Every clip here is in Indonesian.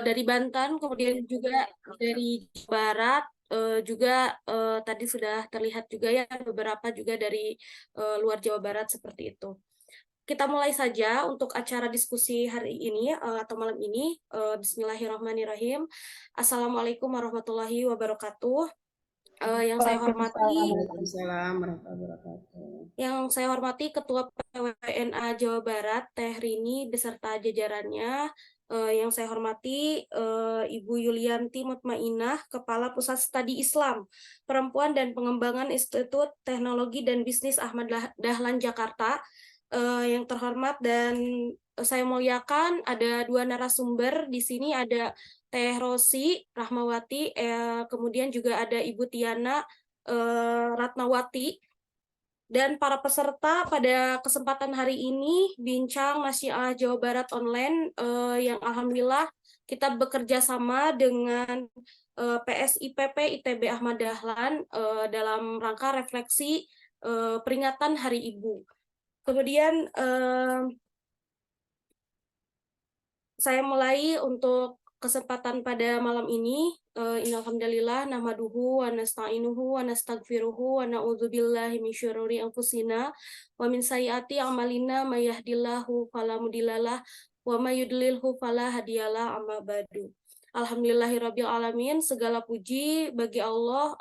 dari Banten, kemudian juga dari Jawa Barat, juga tadi sudah terlihat juga ya beberapa juga dari luar Jawa Barat seperti itu. Kita mulai saja untuk acara diskusi hari ini atau malam ini. Bismillahirrahmanirrahim. Assalamualaikum warahmatullahi wabarakatuh. Yang saya hormati Waalaikumsalam. Waalaikumsalam warahmatullahi wabarakatuh. Yang saya hormati Ketua PWNA Jawa Barat, Teh Rini, beserta jajarannya. Yang saya hormati Ibu Yulianti Mutmainah, Kepala Pusat Studi Islam, Perempuan dan Pengembangan Institut Teknologi dan Bisnis Ahmad Dahlan Jakarta. Yang terhormat dan saya muliakan, ada dua narasumber di sini, ada Teh Rosi Rahmawati, kemudian juga ada Ibu Tiana Ratnawati. Dan para peserta pada kesempatan hari ini bincang Nasiah Jawa Barat online yang alhamdulillah kita bekerja sama dengan PSIPP ITB Ahmad Dahlan dalam rangka refleksi peringatan Hari Ibu. Kemudian saya mulai untuk kesempatan pada malam ini. Innalhamdalillah nahmaduhu wa nasta'inuhu wa nastaghfiruhu wa na'udzubillahi min syururi anfusina wa min sayyiati a'malina may yahdihillahu fala mudhillalah wa may yudlilhu fala hadiyalah, amma ba'du. Alhamdulillahirabbil alamin, segala puji bagi Allah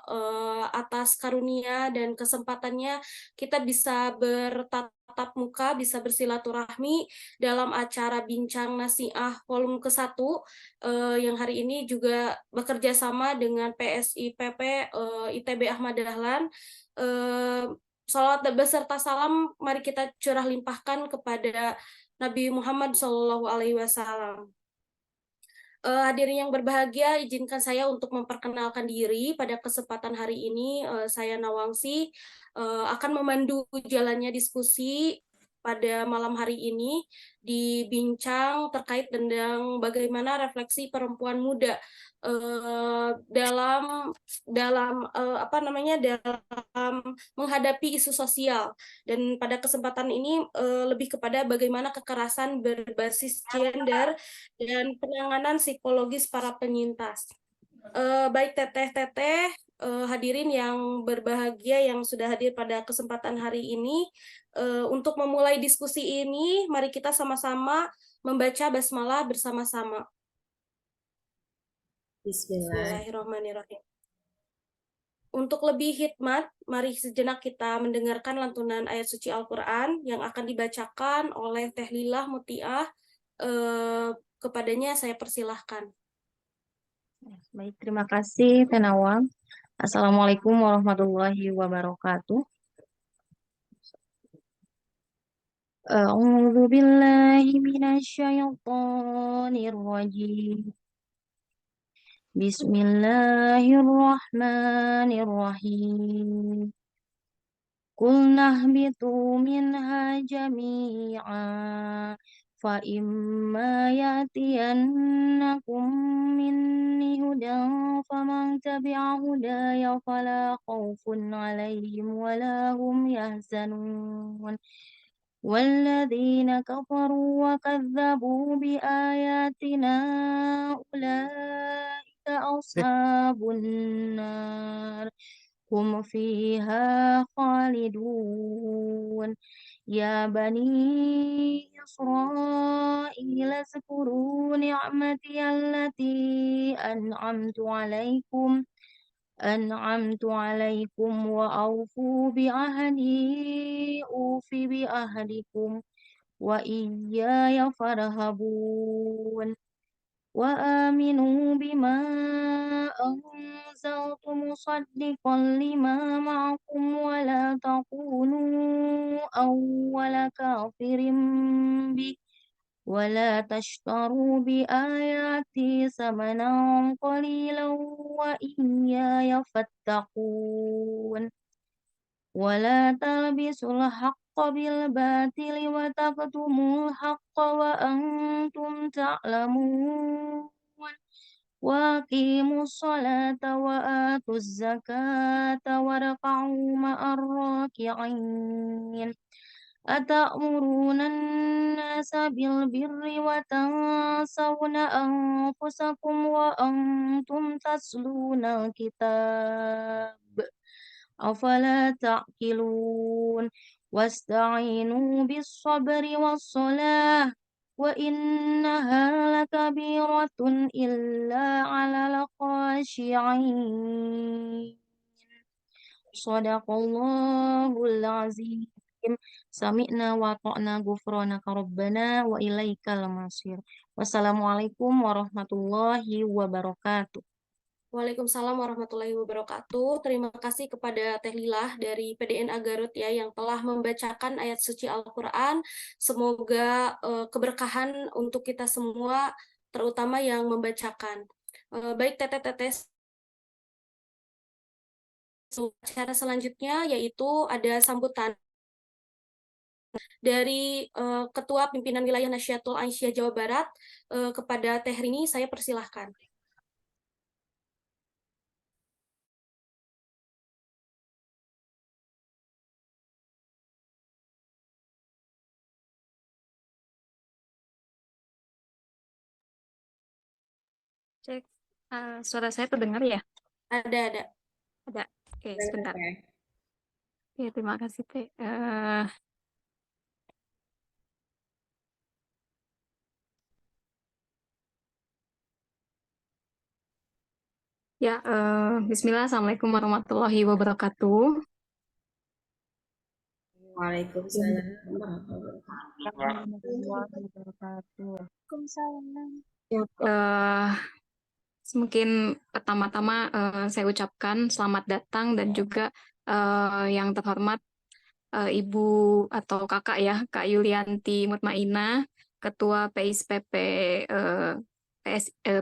atas karunia dan kesempatannya kita bisa bertatap muka, bisa bersilaturahmi dalam acara Bincang Nasiah volume ke-1 yang hari ini juga bekerja sama dengan PSIPP ITB Ahmad Dahlan. Salawat beserta salam mari kita curah limpahkan kepada Nabi Muhammad SAW. Hadirin yang berbahagia, izinkan saya untuk memperkenalkan diri. Pada kesempatan hari ini, saya Nawangsi akan memandu jalannya diskusi pada malam hari ini di bincang terkait tentang bagaimana refleksi perempuan muda dalam dalam menghadapi isu sosial. Dan pada kesempatan ini lebih kepada bagaimana kekerasan berbasis gender dan penanganan psikologis para penyintas. Baik teteh-teteh, hadirin yang berbahagia yang sudah hadir pada kesempatan hari ini, untuk memulai diskusi ini, mari kita sama-sama membaca basmalah bersama-sama. Bismillah. Bismillahirrahmanirrahim. Untuk lebih hikmat, mari sejenak kita mendengarkan lantunan ayat suci Al-Quran yang akan dibacakan oleh Teh Lilah Mutiah. Kepadanya saya persilahkan. Baik, terima kasih Tenawang. Assalamualaikum warahmatullahi wabarakatuh. A'udzu billahi minasyaitonir rajim. Bismillahirrahmanirrahim. Qulna ihbitu minha jami'a fa imma ya'tiyannakum minni hudan faman tabi'a hudaya fala khawfun 'alaihim wala hum yahzanun. والذين كفروا وكذبوا بآياتنا أولئك أصحاب النار هم فيها خالدون. يا بني إسرائيل اذكروا نعمتي التي أنعمت عليكم وأوفوا بعهدي أوف بعهدكم وإياي فارهبون. وآمنوا بما أنزلت مصدقا لما معكم ولا تكونوا أول كافر به ولا تشتروا بآياتي ثمنا قليلا وإياي فاتقون. ولا تلبسوا الحق بالباطل وتكتموا الحق وأنتم تعلمون. وأقيموا الصلاة وآتوا الزكاة واركعوا مع الراكعين. أتأمرون الناس بالبر وتنسون أنفسكم وأنتم تتلون الكتاب أفلا تعقلون واستعينوا بالصبر والصلاة وإنها لكبيرة إلا على الخاشعين Sadaqallahul azim. Sami'na wa ta'na ghufranaka rabbana wa ilaikal masir. Wassalamualaikum warahmatullahi wabarakatuh. Waalaikumsalam warahmatullahi wabarakatuh. Terima kasih kepada Teh Lilah dari PDNA Garut ya yang telah membacakan ayat suci Al-Quran. Semoga keberkahan untuk kita semua, terutama yang membacakan. Baik teteh-teteh, acara selanjutnya yaitu ada sambutan dari Ketua Pimpinan Wilayah Nahdlatul Aisyah Jawa Barat kepada Teh Rini. Saya persilahkan. Cek, suara saya terdengar ya? Ada. Ada. Oke, Boleh, sebentar. Teh. Oke, terima kasih, Teh. Ya, Bismillah, Assalamualaikum warahmatullahi wabarakatuh. Waalaikumsalam warahmatullahi Warahmatullahi wabarakatuh. Ya, mungkin pertama-tama saya ucapkan selamat datang dan juga yang terhormat Ibu atau Kakak ya, Kak Yulianti Mutmainah, Ketua PSPP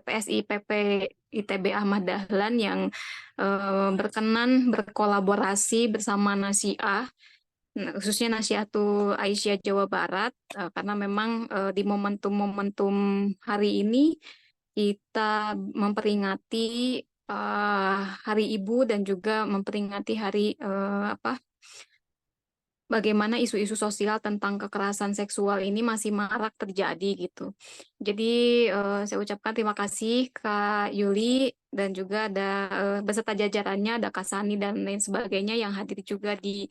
PSI PP ITB Ahmad Dahlan yang berkenan berkolaborasi bersama Nasiah, khususnya Nasihatul Aisyah Jawa Barat, karena memang di momentum-momentum hari ini kita memperingati Hari Ibu dan juga memperingati hari bagaimana isu-isu sosial tentang kekerasan seksual ini masih marak terjadi gitu. Jadi saya ucapkan terima kasih Kak Yuli dan juga ada beserta jajarannya, ada Kak Sani dan lain sebagainya yang hadir juga di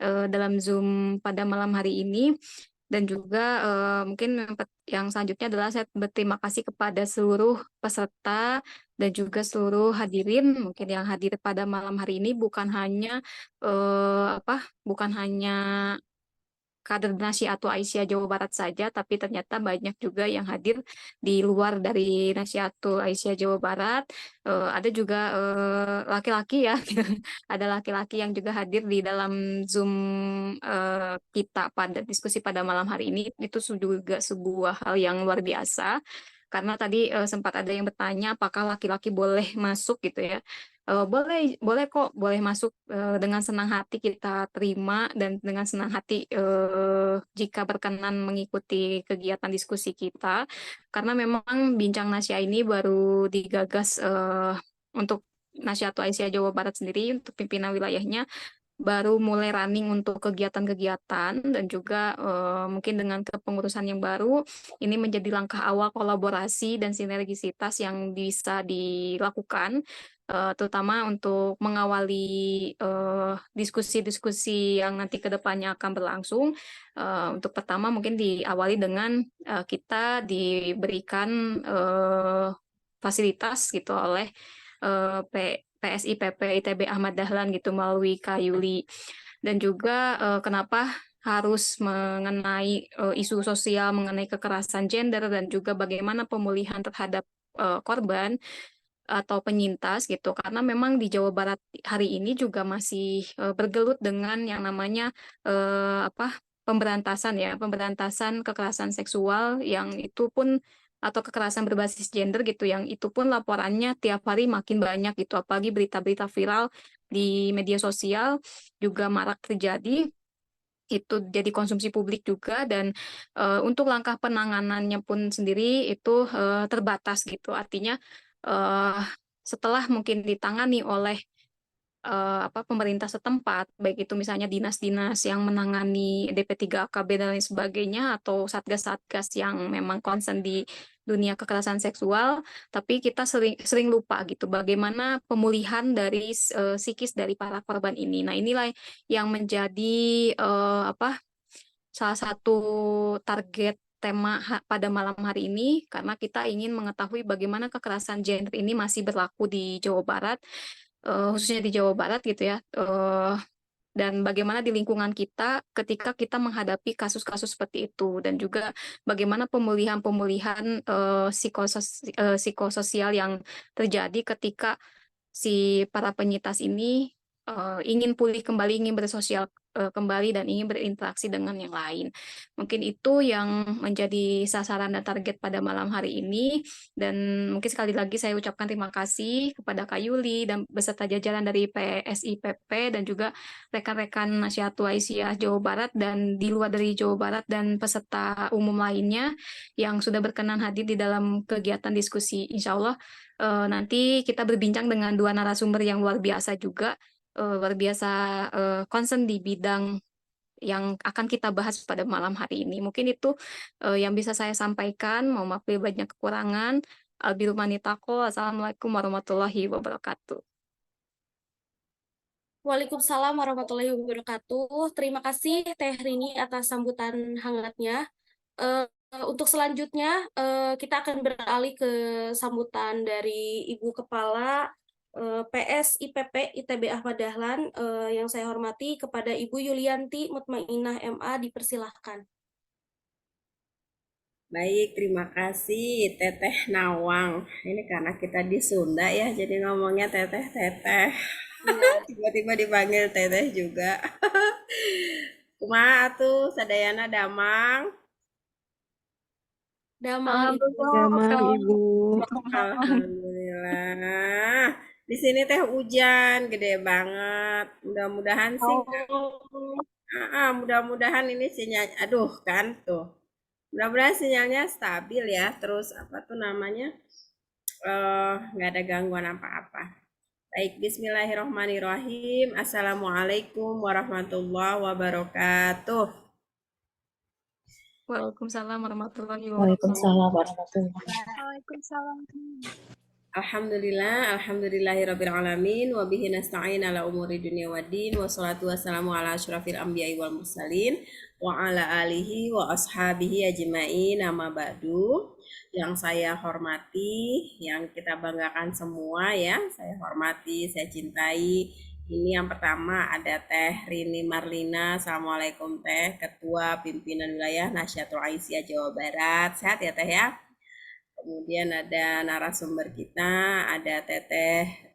dalam Zoom pada malam hari ini. Dan juga mungkin yang selanjutnya adalah saya berterima kasih kepada seluruh peserta dan juga seluruh hadirin mungkin yang hadir pada malam hari ini bukan hanya kader Nasihatul Aisyah Jawa Barat saja, tapi ternyata banyak juga yang hadir di luar dari Nasihatul Aisyah Jawa Barat. Ada juga laki-laki ya, ada laki-laki yang juga hadir di dalam Zoom kita pada diskusi pada malam hari ini. Itu juga sebuah hal yang luar biasa. Karena tadi sempat ada yang bertanya apakah laki-laki boleh masuk gitu ya. Boleh kok, boleh masuk dengan senang hati kita terima dan dengan senang hati jika berkenan mengikuti kegiatan diskusi kita, karena memang Bincang Nasia ini baru digagas untuk Nasihatul Aisyah Jawa Barat sendiri untuk pimpinan wilayahnya baru mulai running untuk kegiatan-kegiatan dan juga mungkin dengan kepengurusan yang baru ini menjadi langkah awal kolaborasi dan sinergisitas yang bisa dilakukan terutama untuk mengawali diskusi-diskusi yang nanti ke depannya akan berlangsung. Untuk pertama mungkin diawali dengan kita diberikan fasilitas gitu oleh PSI PP ITB Ahmad Dahlan gitu melalui Kak Yuli. Dan juga kenapa harus mengenai isu sosial mengenai kekerasan gender dan juga bagaimana pemulihan terhadap korban atau penyintas gitu, karena memang di Jawa Barat hari ini juga masih bergelut dengan yang namanya pemberantasan kekerasan seksual yang itu pun atau kekerasan berbasis gender gitu yang itu pun laporannya tiap hari makin banyak gitu, apalagi berita-berita viral di media sosial juga marak terjadi, itu jadi konsumsi publik juga. Dan untuk langkah penanganannya pun sendiri itu terbatas gitu, artinya setelah mungkin ditangani oleh pemerintah setempat, baik itu misalnya dinas-dinas yang menangani DP3AKB dan lain sebagainya, atau satgas-satgas yang memang concern di dunia kekerasan seksual, tapi kita sering lupa gitu bagaimana pemulihan dari psikis dari para korban ini. Nah, inilah yang menjadi salah satu target tema pada malam hari ini, karena kita ingin mengetahui bagaimana kekerasan gender ini masih berlaku di Jawa Barat, khususnya di Jawa Barat gitu ya, dan bagaimana di lingkungan kita ketika kita menghadapi kasus-kasus seperti itu, dan juga bagaimana pemulihan-pemulihan psikososial yang terjadi ketika si para penyintas ini ingin pulih kembali, ingin bersosial kembali, dan ingin berinteraksi dengan yang lain. Mungkin itu yang menjadi sasaran dan target pada malam hari ini. Dan mungkin sekali lagi saya ucapkan terima kasih kepada Kak Yuli dan beserta jajaran dari PSIPP dan juga rekan-rekan Nasyatul Aisyah Jawa Barat dan di luar dari Jawa Barat dan peserta umum lainnya yang sudah berkenan hadir di dalam kegiatan diskusi. Insya Allah nanti kita berbincang dengan dua narasumber yang luar biasa juga, luar biasa concern di bidang yang akan kita bahas pada malam hari ini. Mungkin itu yang bisa saya sampaikan. Mohon maaf bila banyak kekurangan. Albirumanitako. Assalamualaikum warahmatullahi wabarakatuh. Waalaikumsalam warahmatullahi wabarakatuh. Terima kasih Teh Rini atas sambutan hangatnya. Untuk selanjutnya kita akan beralih ke sambutan dari Ibu Kepala PSIPP ITB Ahmad Dahlan, yang saya hormati kepada Ibu Yulianti Mutmainah MA, dipersilahkan. Baik, terima kasih Teteh Nawang. Ini karena kita di Sunda ya, jadi ngomongnya teteh-teteh. Tiba-tiba dipanggil teteh juga. Kumaha atuh sadayana damang. Damang Ibu. Damang Ibu. Alhamdulillah. Di sini teh hujan gede banget. Mudah-mudahan sih, mudah-mudahan ini sinyal. Aduh, kan tuh. Mudah-mudahan sinyalnya stabil ya. Terus apa tuh namanya? Nggak ada gangguan apa-apa. Baik, Bismillahirrohmanirrohim. Assalamualaikum warahmatullahi wabarakatuh. Waalaikumsalam warahmatullahi wabarakatuh. Waalaikumsalam warahmatullahi Waalaikumsalam. Alhamdulillahirabbil alamin wa bihi nasta'in ala umuri dunya waddin, wassalatu wassalamu ala asyrafil anbiya'i wal mursalin wa ala alihi wa ashabihi ajmain, amma ba'du. Yang saya hormati, yang kita banggakan semua ya, saya hormati, saya cintai. Ini yang pertama ada Teh Rini Marlina. Assalamualaikum Teh, Ketua Pimpinan Wilayah Nasyatul Aisyah Jawa Barat. Sehat ya Teh ya. Kemudian ada narasumber kita, ada Teteh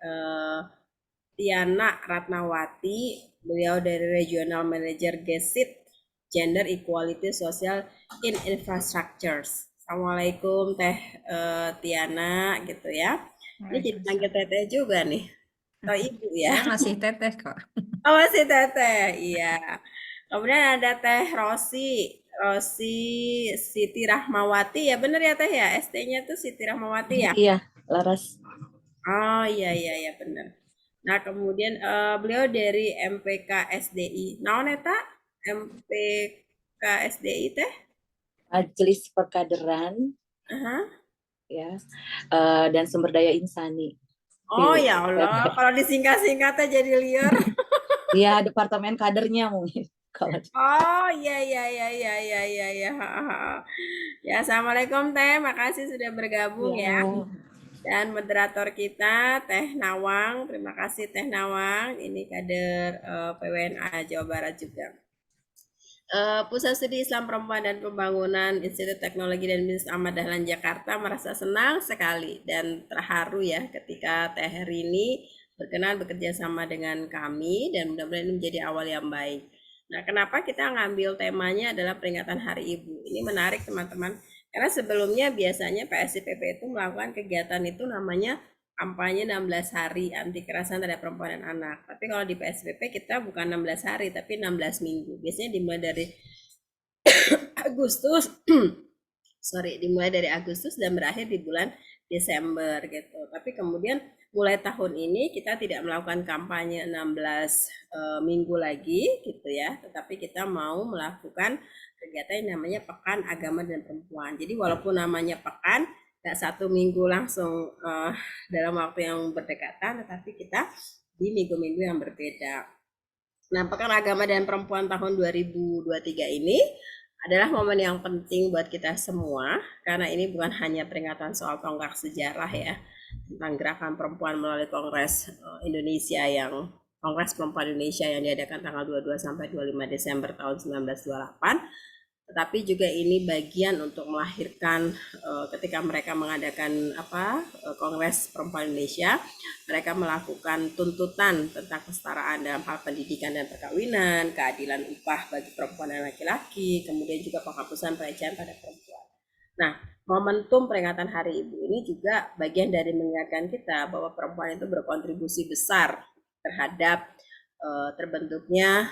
Tiana Ratnawati, beliau dari Regional Manager GESIT, Gender Equality Social in Infrastructures. Assalamualaikum Teh Tiana gitu ya. Ini jadi panggil Teteh juga nih. Oh Ibu ya. Saya masih teteh kok. Oh masih Teteh, iya. Kemudian ada Teh Rosi Siti Rahmawati, ya bener ya Teh ya, ST-nya tuh Siti Rahmawati ya. Iya, Laras. Oh iya bener. Nah kemudian beliau dari MPK SDI. Naon eta MPK SDI Teh? Majelis Perkaderan ya, dan Sumber Daya Insani. Oh ya Allah, kalau disingkat-singkatnya jadi liar. Iya, departemen kadernya mungkin. Oh iya. Ya, assalamualaikum Teh, makasih sudah bergabung ya. Dan moderator kita Teh Nawang, terima kasih Teh Nawang. Ini kader PWNA Jawa Barat juga. Pusat Studi Islam Perempuan dan Pembangunan Institut Teknologi dan Bisnis Ahmad Dahlan Jakarta merasa senang sekali dan terharu ya ketika Teh Rini berkenan bekerja sama dengan kami, dan mudah-mudahan ini menjadi awal yang baik. Nah, kenapa kita ngambil temanya adalah peringatan Hari Ibu? Ini menarik teman-teman, karena sebelumnya biasanya PSIPP itu melakukan kegiatan itu namanya kampanye 16 hari anti kekerasan terhadap perempuan dan anak. Tapi kalau di PSBB kita bukan 16 hari, tapi 16 minggu. Biasanya dimulai dari Agustus dimulai dari Agustus dan berakhir di bulan Desember gitu. Tapi kemudian mulai tahun ini kita tidak melakukan kampanye 16 minggu lagi gitu ya, tetapi kita mau melakukan kegiatan yang namanya Pekan Agama dan Perempuan. Jadi walaupun namanya pekan, nggak 1 minggu langsung dalam waktu yang berdekatan, tetapi kita di minggu-minggu yang berbeda. Nah, Pekan Agama dan Perempuan tahun 2023 ini adalah momen yang penting buat kita semua, karena ini bukan hanya peringatan soal tonggak sejarah ya, tentang gerakan perempuan melalui Kongres Kongres Perempuan Indonesia yang diadakan tanggal 22 sampai 25 Desember tahun 1928, tetapi juga ini bagian untuk melahirkan ketika mereka mengadakan Kongres Perempuan Indonesia, mereka melakukan tuntutan tentang kesetaraan dalam hal pendidikan dan perkawinan, keadilan upah bagi perempuan dan laki-laki, kemudian juga penghapusan pelecehan pada perempuan. Nah, momentum peringatan Hari Ibu ini juga bagian dari mengingatkan kita bahwa perempuan itu berkontribusi besar terhadap terbentuknya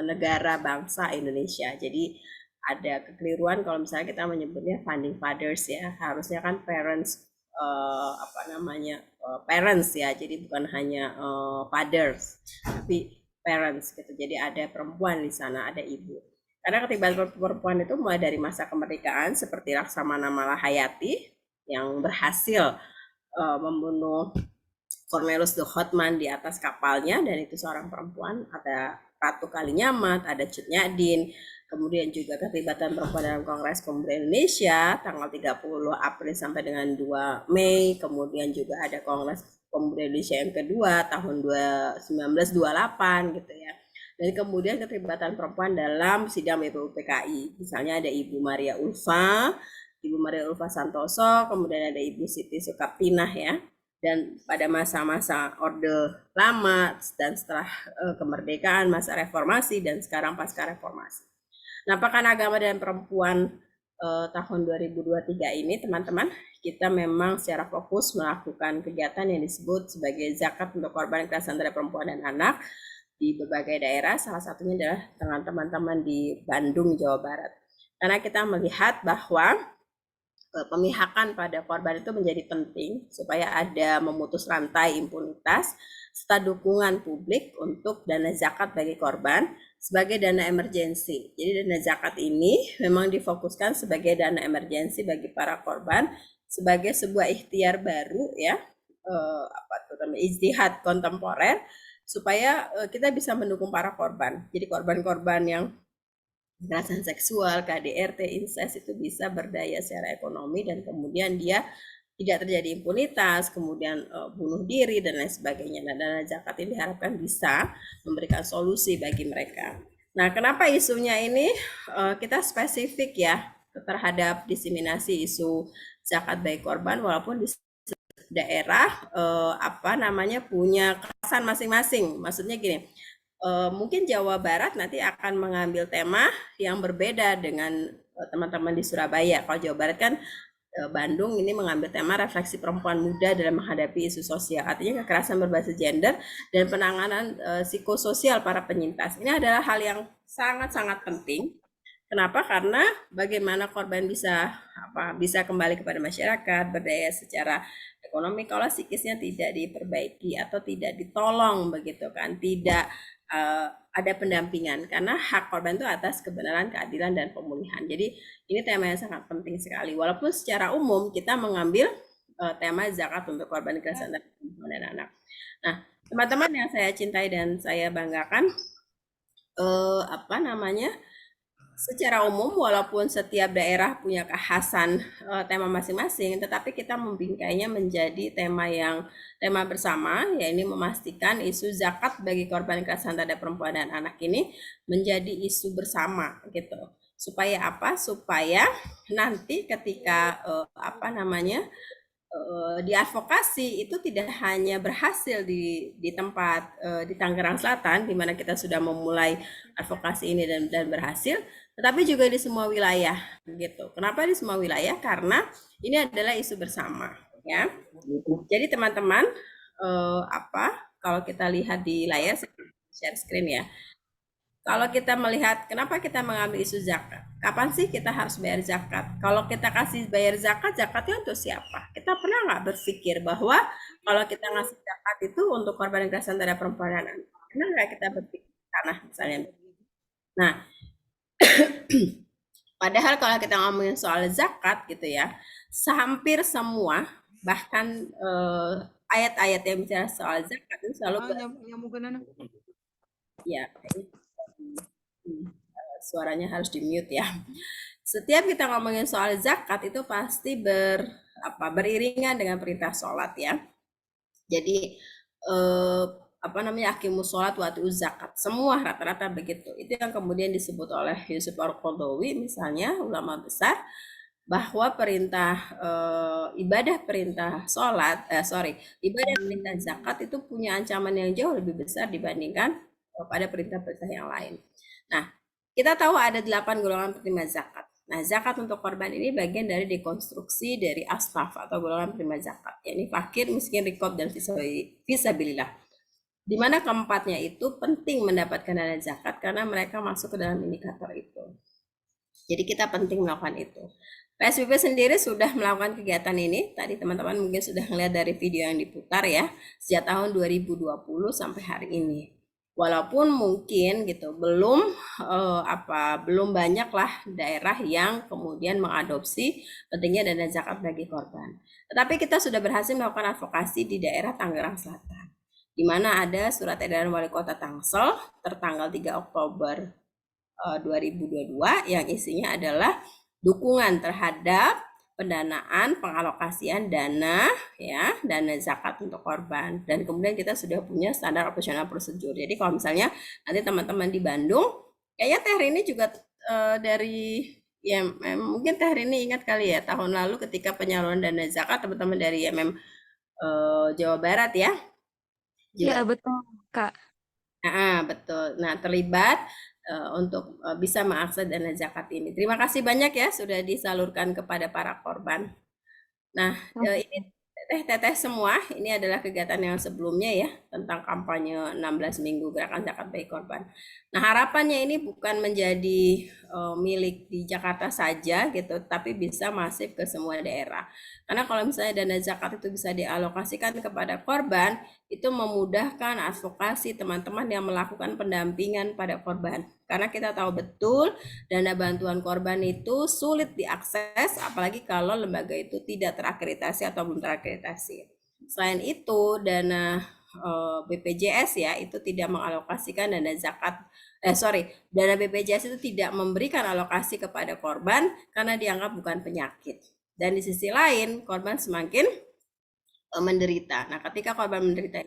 negara bangsa Indonesia. Jadi ada kekeliruan kalau misalnya kita menyebutnya founding fathers ya, harusnya kan parents parents ya, jadi bukan hanya fathers tapi parents gitu. Jadi ada perempuan di sana, ada ibu. Karena keterlibatan perempuan itu mulai dari masa kemerdekaan seperti Laksamana Malahayati yang berhasil membunuh Cornelius de Houtman di atas kapalnya, dan itu seorang perempuan. Ada Ratu Kalinyamat, ada Cut Nyadin, kemudian juga keterlibatan perempuan dalam Kongres Pemuda Indonesia tanggal 30 April sampai dengan 2 Mei, kemudian juga ada Kongres Pemuda Indonesia yang kedua tahun 1928 gitu ya. Dan kemudian keterlibatan perempuan dalam sidang BPUPKI, misalnya ada Ibu Maria Ulfa Santoso, kemudian ada Ibu Siti Sukaptinah ya. Dan pada masa-masa Orde Lama dan setelah kemerdekaan, masa reformasi, dan sekarang pasca reformasi. Nah, Pekan Agama dan Perempuan tahun 2023 ini, teman-teman, kita memang secara fokus melakukan kegiatan yang disebut sebagai zakat untuk korban kekerasan terhadap perempuan dan anak di berbagai daerah, salah satunya adalah dengan teman-teman di Bandung, Jawa Barat. Karena kita melihat bahwa pemihakan pada korban itu menjadi penting supaya ada memutus rantai impunitas serta dukungan publik untuk dana zakat bagi korban sebagai dana emergensi. Jadi dana zakat ini memang difokuskan sebagai dana emergensi bagi para korban sebagai sebuah ikhtiar baru ya, ijtihad kontemporer supaya kita bisa mendukung para korban. Jadi korban-korban yang kekerasan seksual, KDRT, incest itu bisa berdaya secara ekonomi, dan kemudian dia tidak terjadi impunitas, kemudian bunuh diri dan lain sebagainya. Nah, dana zakat ini diharapkan bisa memberikan solusi bagi mereka. Nah, kenapa isunya ini kita spesifik ya terhadap diseminasi isu zakat bagi korban, walaupun di daerah punya kekhasan masing-masing. Maksudnya gini, mungkin Jawa Barat nanti akan mengambil tema yang berbeda dengan teman-teman di Surabaya. Kalau Jawa Barat kan Bandung ini mengambil tema refleksi perempuan muda dalam menghadapi isu sosial, artinya kekerasan berbasis gender dan penanganan psikososial para penyintas. Ini adalah hal yang sangat-sangat penting. Kenapa? Karena bagaimana korban bisa kembali kepada masyarakat, berdaya secara ekonomi kalau psikisnya tidak diperbaiki atau tidak ditolong begitu kan, tidak ada pendampingan, karena hak korban itu atas kebenaran, keadilan, dan pemulihan. Jadi ini tema yang sangat penting sekali. Walaupun secara umum kita mengambil tema zakat untuk korban kekerasan perempuan dan anak. Nah, teman-teman yang saya cintai dan saya banggakan, secara umum walaupun setiap daerah punya kekhasan tema masing-masing, tetapi kita membingkainya menjadi tema bersama, yaitu memastikan isu zakat bagi korban kekerasan terhadap perempuan dan anak ini menjadi isu bersama gitu. Supaya apa? Supaya nanti ketika diadvokasi itu tidak hanya berhasil di tempat di Tangerang Selatan di mana kita sudah memulai advokasi ini dan berhasil, tetapi juga di semua wilayah gitu. Kenapa di semua wilayah? Karena ini adalah isu bersama ya. Jadi teman-teman kalau kita lihat di layar, share screen ya. kalau kita melihat kenapa kita mengambil isu zakat, kapan sih kita harus bayar zakat? Kalau kita kasih bayar zakat, zakatnya untuk siapa? Kita pernah nggak berpikir bahwa kalau kita ngasih zakat itu untuk korban kekerasan terhadap perempuan dan anak? Pernah nggak kita berpikir tanah misalnya? Nah, padahal kalau kita ngomongin soal zakat gitu ya, hampir semua bahkan ayat-ayat yang bicara soal zakat itu selalu ya suaranya harus di mute ya. Setiap kita ngomongin soal zakat itu pasti beriringan dengan perintah sholat ya. Jadi aqimus sholat wa atuz zakat. Semua rata-rata begitu. Itu yang kemudian disebut oleh Yusuf Al-Qaradawi misalnya, ulama besar, bahwa ibadah perintah zakat itu punya ancaman yang jauh lebih besar dibandingkan pada perintah-perintah yang lain. Nah, kita tahu ada 8 golongan penerima zakat. Nah, zakat untuk korban ini bagian dari dekonstruksi dari asnaf atau golongan penerima zakat, yakni fakir, miskin, riqab, dan fisabilillah. Di mana keempatnya itu penting mendapatkan dana zakat karena mereka masuk ke dalam indikator itu. Jadi kita penting melakukan itu. PSBB sendiri sudah melakukan kegiatan ini. Tadi teman-teman mungkin sudah melihat dari video yang diputar ya, sejak tahun 2020 sampai hari ini. Walaupun mungkin gitu belum banyak lah daerah yang kemudian mengadopsi pentingnya dana zakat bagi korban. Tetapi kita sudah berhasil melakukan advokasi di daerah Tangerang Selatan, di mana ada surat edaran Wali Kota Tangsel tertanggal 3 Oktober 2022 yang isinya adalah dukungan terhadap pendanaan pengalokasian dana zakat untuk korban, dan kemudian kita sudah punya standar operasional prosedur. Jadi kalau misalnya nanti teman-teman di Bandung, kayaknya Teh Rini juga dari mungkin Teh Rini ingat kali ya tahun lalu ketika penyaluran dana zakat teman-teman dari IMM Jawa Barat ya. Ya betul Kak. Betul. Nah, terlibat untuk bisa mengakses dana zakat ini. Terima kasih banyak ya sudah disalurkan kepada para korban. Nah, ini teteh semua, ini adalah kegiatan yang sebelumnya ya tentang kampanye 16 minggu gerakan zakat bagi korban. Nah, harapannya ini bukan menjadi milik di Jakarta saja gitu, tapi bisa masif ke semua daerah. Karena kalau misalnya dana zakat itu bisa dialokasikan kepada korban, itu memudahkan advokasi teman-teman yang melakukan pendampingan pada korban. Karena kita tahu betul dana bantuan korban itu sulit diakses, apalagi kalau lembaga itu tidak terakreditasi atau belum terakreditasi. Selain itu, dana BPJS ya itu tidak mengalokasikan dana dana BPJS itu tidak memberikan alokasi kepada korban karena dianggap bukan penyakit. Dan di sisi lain, korban semakin menderita. Nah, ketika korban menderita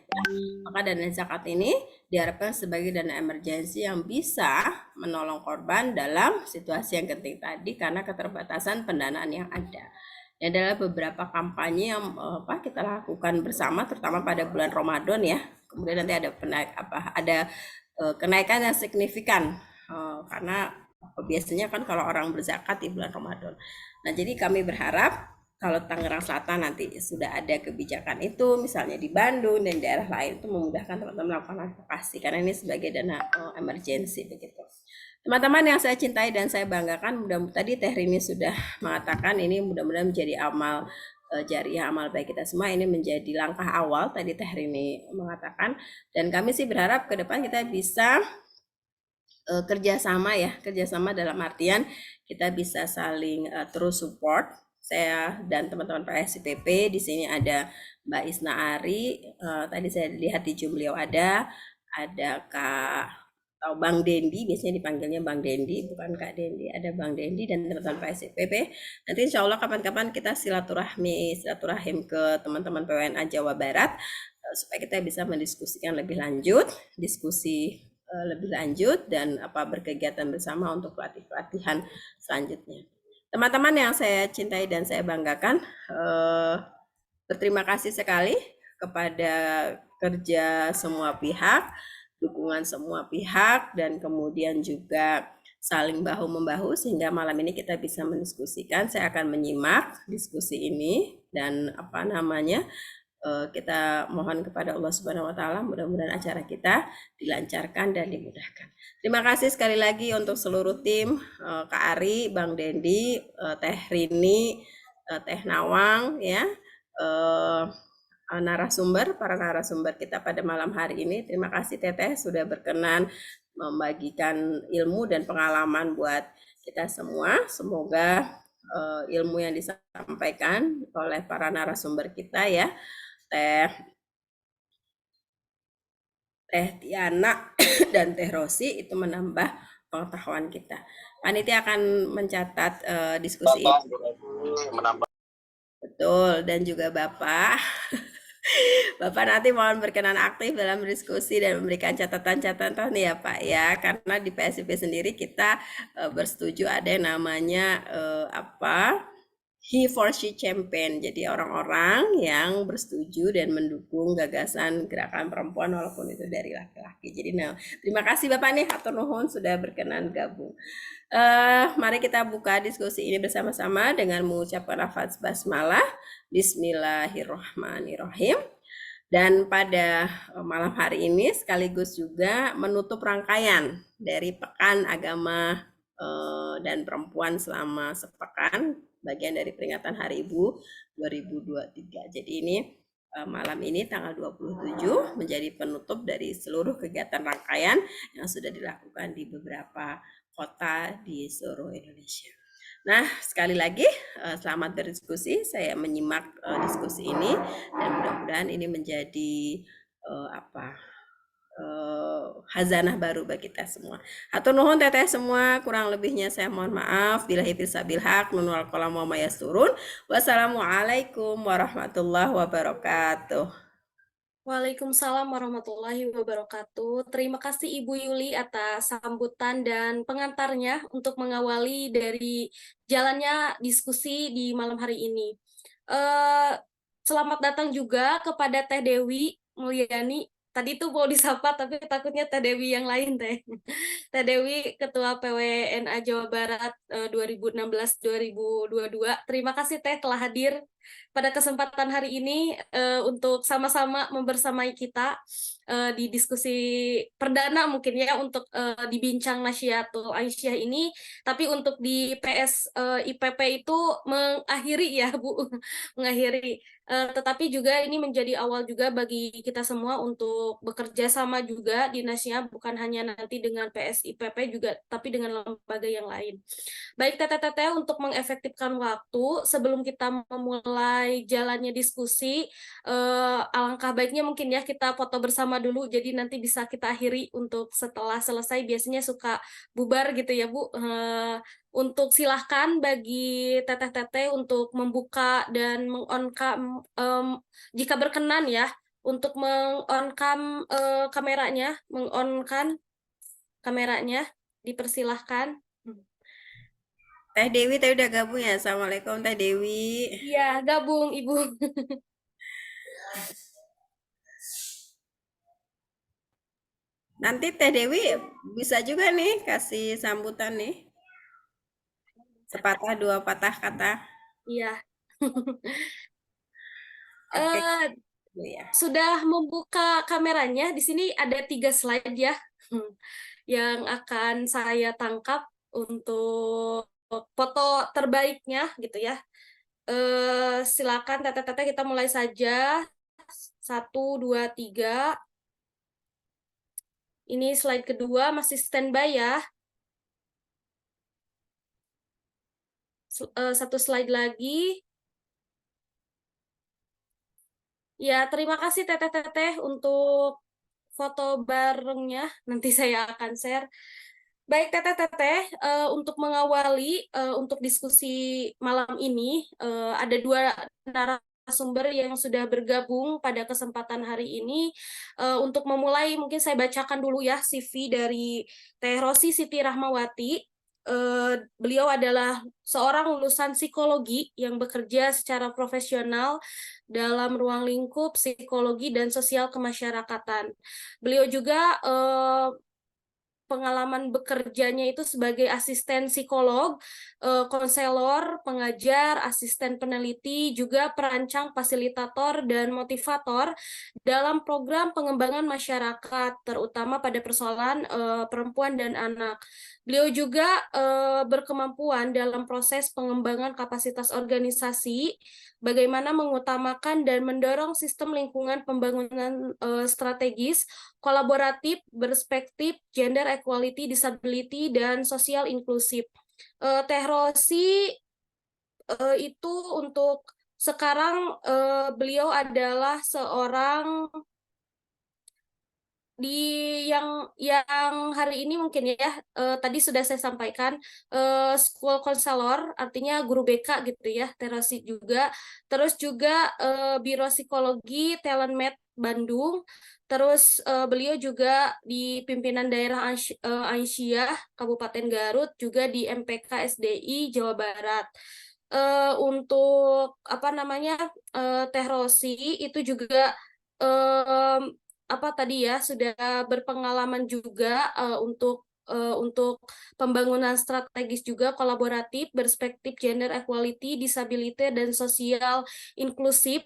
maka dana zakat ini diharapkan sebagai dana emergensi yang bisa menolong korban dalam situasi yang genting tadi karena keterbatasan pendanaan yang ada. Ini adalah beberapa kampanye yang kita lakukan bersama, terutama pada bulan Ramadan ya. Kemudian nanti ada kenaikan yang signifikan karena biasanya kan kalau orang berzakat di bulan Ramadan. Nah, jadi kami berharap kalau Tangerang Selatan nanti sudah ada kebijakan itu, misalnya di Bandung dan daerah lain, itu memudahkan teman-teman melakukan advokasi karena ini sebagai dana emergensi begitu. Teman-teman yang saya cintai dan saya banggakan, tadi Teh Rini sudah mengatakan ini mudah-mudahan menjadi amal jariah, amal baik kita semua. Ini menjadi langkah awal tadi Teh Rini mengatakan, dan kami sih berharap ke depan kita bisa kerjasama dalam artian kita bisa saling terus support. Saya dan teman-teman PSIPP, di sini ada Mbak Isna Ari, tadi saya lihat di Zoom beliau ada Kak atau Bang Dendi, biasanya dipanggilnya Bang Dendi, bukan Kak Dendi, ada Bang Dendi dan teman-teman PSIPP. Nanti insya Allah kapan-kapan kita silaturahim ke teman-teman PWNA Jawa Barat supaya kita bisa mendiskusikan lebih lanjut, dan berkegiatan bersama untuk pelatihan selanjutnya. Teman-teman yang saya cintai dan saya banggakan, berterima kasih sekali kepada kerja semua pihak, dukungan semua pihak, dan kemudian juga saling bahu-membahu sehingga malam ini kita bisa mendiskusikan. Saya akan menyimak diskusi ini dan Kita mohon kepada Allah Subhanahu wa taala mudah-mudahan acara kita dilancarkan dan dimudahkan. Terima kasih sekali lagi untuk seluruh tim, Kak Ari, Bang Dendi, Teh Rini, Teh Nawang ya. Para narasumber kita pada malam hari ini. Terima kasih Teteh sudah berkenan membagikan ilmu dan pengalaman buat kita semua. Semoga ilmu yang disampaikan oleh para narasumber kita ya, Teh Tiana dan Teh Rosi itu menambah pengetahuan kita. Panitia akan mencatat diskusi ini. Betul, dan juga Bapak. Bapak nanti mohon berkenan aktif dalam diskusi dan memberikan catatan-catatan ya Pak ya, karena di PSIP sendiri kita bersetuju ada yang namanya He for She Campaign. Jadi orang-orang yang bersetuju dan mendukung gagasan gerakan perempuan walaupun itu dari laki-laki. Jadi terima kasih Bapak nih, hatur nuhun sudah berkenan gabung. Mari kita buka diskusi ini bersama-sama dengan mengucapkan lafaz basmalah. Bismillahirrahmanirrahim. Dan pada malam hari ini sekaligus juga menutup rangkaian dari Pekan Agama dan Perempuan selama sepekan, bagian dari peringatan Hari Ibu 2023. Jadi ini malam ini tanggal 27 menjadi penutup dari seluruh kegiatan rangkaian yang sudah dilakukan di beberapa kota di seluruh Indonesia. Nah, sekali lagi selamat berdiskusi. Saya menyimak diskusi ini dan mudah-mudahan ini menjadi hazanah baru bagi kita semua. Hatur nuhun Teteh semua, kurang lebihnya saya mohon maaf. Billahi fisabil haq, nun wal qalam wa ma yasturun. Wassalamualaikum warahmatullahi wabarakatuh. Waalaikumsalam warahmatullahi wabarakatuh. Terima kasih Ibu Yuli atas sambutan dan pengantarnya untuk mengawali dari jalannya diskusi di malam hari ini. Selamat datang juga kepada Teh Dewi Mulyani. Tadi tuh mau disapa tapi takutnya Teh Dewi yang lain Teh. Teh Dewi Ketua PWNA Jawa Barat 2016-2022. Terima kasih Teh telah hadir pada kesempatan hari ini untuk sama-sama membersamai kita di diskusi perdana mungkin ya untuk dibincang Nasyiatul Aisyah ini, tapi untuk di IPP itu mengakhiri ya Bu, mengakhiri. Tetapi juga ini menjadi awal juga bagi kita semua untuk bekerja sama juga di Nasya, bukan hanya nanti dengan IPP juga, tapi dengan lembaga yang lain. Baik Teteh untuk mengefektifkan waktu, sebelum kita memulai jalannya diskusi, alangkah baiknya mungkin ya kita foto bersama dulu, jadi nanti bisa kita akhiri untuk setelah selesai, biasanya suka bubar gitu ya Bu. Untuk silahkan bagi teteh-teteh untuk membuka dan meng-on cam jika berkenan ya untuk meng-on cam kameranya, meng-on-kan kameranya, dipersilahkan. Teh Dewi tadi udah gabung ya. Assalamualaikum Teh Dewi. Iya, gabung Ibu. Nanti Teh Dewi bisa juga nih kasih sambutan nih. Sepatah dua patah kata. Iya. Ya. Sudah membuka kameranya. Di sini ada 3 slide ya yang akan saya tangkap untuk foto terbaiknya gitu ya. Silakan teteh-teteh kita mulai saja. 1, 2, 3. Ini slide kedua masih standby ya. Satu slide lagi. Ya, terima kasih teteh-teteh untuk foto barengnya. Nanti saya akan share. Baik teteh-teteh, untuk mengawali untuk diskusi malam ini, ada 2 narasumber yang sudah bergabung pada kesempatan hari ini. Untuk memulai, mungkin saya bacakan dulu ya CV dari Teh Rosi Siti Rahmawati. Beliau adalah seorang lulusan psikologi yang bekerja secara profesional dalam ruang lingkup psikologi dan sosial kemasyarakatan. Beliau juga pengalaman bekerjanya itu sebagai asisten psikolog, konselor, pengajar, asisten peneliti, juga perancang, fasilitator, dan motivator dalam program pengembangan masyarakat, terutama pada persoalan perempuan dan anak. Beliau juga berkemampuan dalam proses pengembangan kapasitas organisasi, bagaimana mengutamakan dan mendorong sistem lingkungan pembangunan strategis, kolaboratif, berspektif, gender equality, disability, dan sosial inklusif. Teh Rosi itu untuk sekarang beliau adalah seorang yang hari ini mungkin ya tadi sudah saya sampaikan school counselor, artinya guru BK gitu ya, Teh Rosi juga. Terus juga Biro Psikologi Talentmed Bandung. Terus beliau juga di pimpinan daerah Aisyah Kabupaten Garut, juga di MPK SDI Jawa Barat. Untuk apa namanya Teh Rosi itu juga apa tadi ya sudah berpengalaman juga untuk pembangunan strategis juga kolaboratif, berspektif gender equality, disability, dan sosial inklusif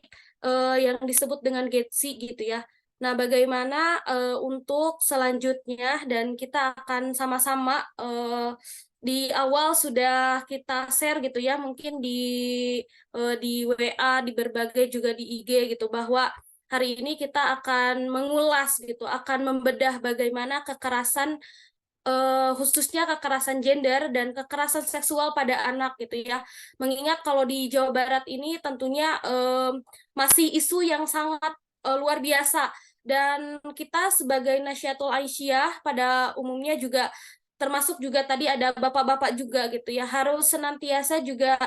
yang disebut dengan GETSI gitu ya. Nah, bagaimana untuk selanjutnya, dan kita akan sama-sama di awal sudah kita share gitu ya, mungkin di WA, di berbagai juga di IG gitu, bahwa hari ini kita akan mengulas gitu, akan membedah bagaimana kekerasan khususnya kekerasan gender dan kekerasan seksual pada anak gitu ya. Mengingat kalau di Jawa Barat ini tentunya masih isu yang sangat luar biasa, dan kita sebagai Nasyatul Aisyah pada umumnya juga termasuk juga tadi ada bapak-bapak juga gitu ya, harus senantiasa juga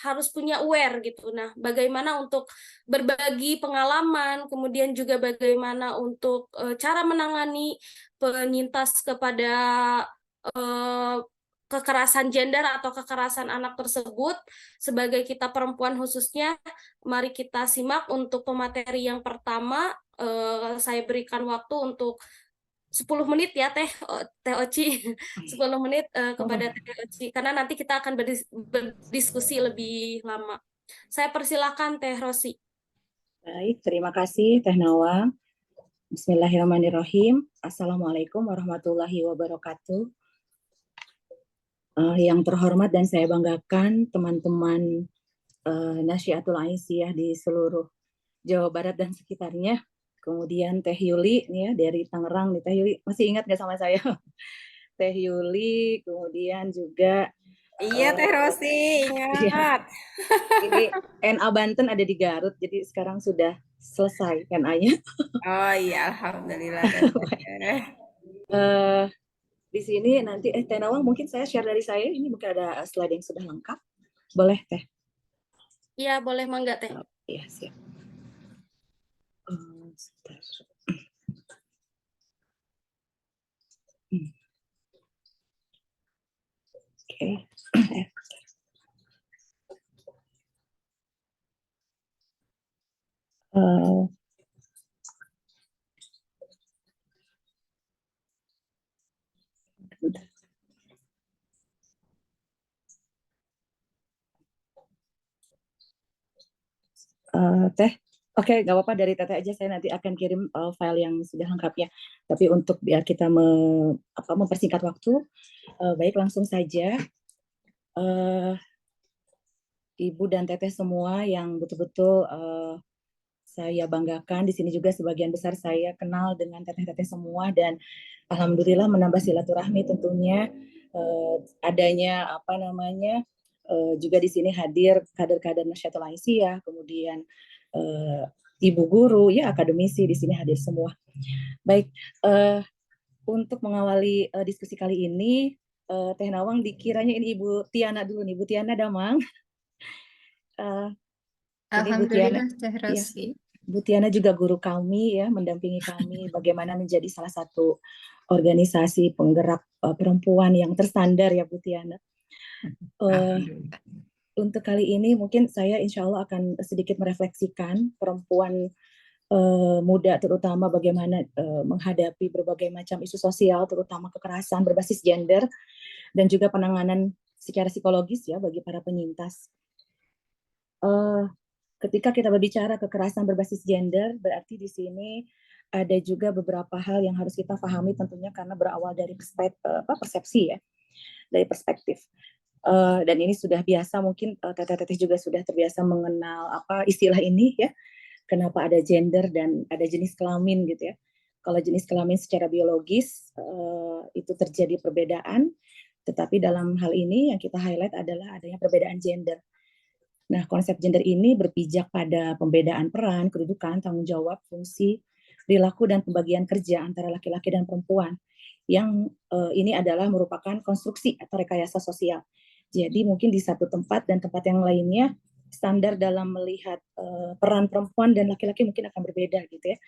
harus punya aware gitu. Nah, bagaimana untuk berbagi pengalaman, kemudian juga bagaimana untuk cara menangani penyintas kepada eh, kekerasan gender atau kekerasan anak tersebut. Sebagai kita perempuan khususnya, mari kita simak untuk pemateri yang pertama. Saya berikan waktu untuk 10 menit ya Teh Oci, 10 menit kepada Teh Oci, karena nanti kita akan berdiskusi lebih lama. Saya persilahkan Teh Rosi. Baik, terima kasih Teh Nawang. Bismillahirrahmanirrahim. Assalamualaikum warahmatullahi wabarakatuh. Yang terhormat dan saya banggakan teman-teman Nasyatul Aisyah di seluruh Jawa Barat dan sekitarnya. Kemudian Teh Yuli nih ya dari Tangerang nih. Teh Yuli masih ingat nggak sama saya? Teh Yuli, kemudian juga Iya Teh Rosi, ingat. ini NA Banten ada di Garut, jadi sekarang sudah selesai NA-nya. Oh iya, alhamdulillah. Di sini nanti Teh Nawang mungkin saya share dari saya, ini mungkin ada slide yang sudah lengkap. Boleh Teh? Iya, boleh mangga Teh. Iya, siap. Sebentar. Oke. Teh, oke, nggak apa-apa dari Teteh aja, saya nanti akan kirim file yang sudah lengkap ya. Tapi untuk biar kita mempersingkat waktu, baik langsung saja. Ibu dan Teteh semua yang betul-betul saya banggakan, di sini juga sebagian besar saya kenal dengan Teteh-teteh semua, dan alhamdulillah menambah silaturahmi tentunya. Adanya juga di sini hadir kader-kader Nasyatul Aisyah, kemudian ibu guru ya, akademisi di sini hadir semua. Baik, untuk mengawali diskusi kali ini, Teh Nawang dikiranya ini Ibu Tiana dulu nih, Ibu Tiana Damang. Alhamdulillah Teh Ya, Rosi. Bu Tiana juga guru kami ya, mendampingi kami bagaimana menjadi salah satu organisasi penggerak perempuan yang terstandar ya Bu Tiana. Alhamdulillah. Untuk kali ini mungkin saya insya Allah akan sedikit merefleksikan perempuan muda, terutama bagaimana menghadapi berbagai macam isu sosial, terutama kekerasan berbasis gender, dan juga penanganan secara psikologis ya bagi para penyintas. Ketika kita berbicara kekerasan berbasis gender, berarti di sini ada juga beberapa hal yang harus kita pahami tentunya karena berawal dari persepsi ya, dari perspektif. Dan ini sudah biasa, mungkin teteh-teteh juga sudah terbiasa mengenal istilah ini ya. Kenapa ada gender dan ada jenis kelamin gitu ya. Kalau jenis kelamin secara biologis itu terjadi perbedaan, tetapi dalam hal ini yang kita highlight adalah adanya perbedaan gender. Nah, konsep gender ini berpijak pada pembedaan peran, kedudukan, tanggung jawab, fungsi, perilaku, dan pembagian kerja antara laki-laki dan perempuan. Yang ini adalah merupakan konstruksi atau rekayasa sosial. Jadi mungkin di satu tempat dan tempat yang lainnya, standar dalam melihat peran perempuan dan laki-laki mungkin akan berbeda gitu ya.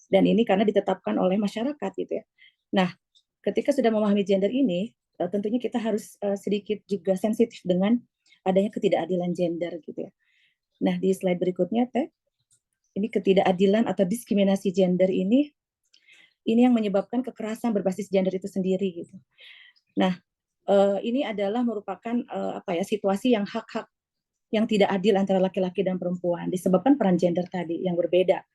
Dan ini karena ditetapkan oleh masyarakat gitu ya. Nah, ketika sudah memahami gender ini, tentunya kita harus sedikit juga sensitif dengan adanya ketidakadilan gender gitu ya. Nah, di slide berikutnya Teh, ini ketidakadilan atau diskriminasi gender ini yang menyebabkan kekerasan berbasis gender itu sendiri gitu. Nah, ini adalah merupakan situasi yang hak-hak yang tidak adil antara laki-laki dan perempuan disebabkan peran gender tadi yang berbeda,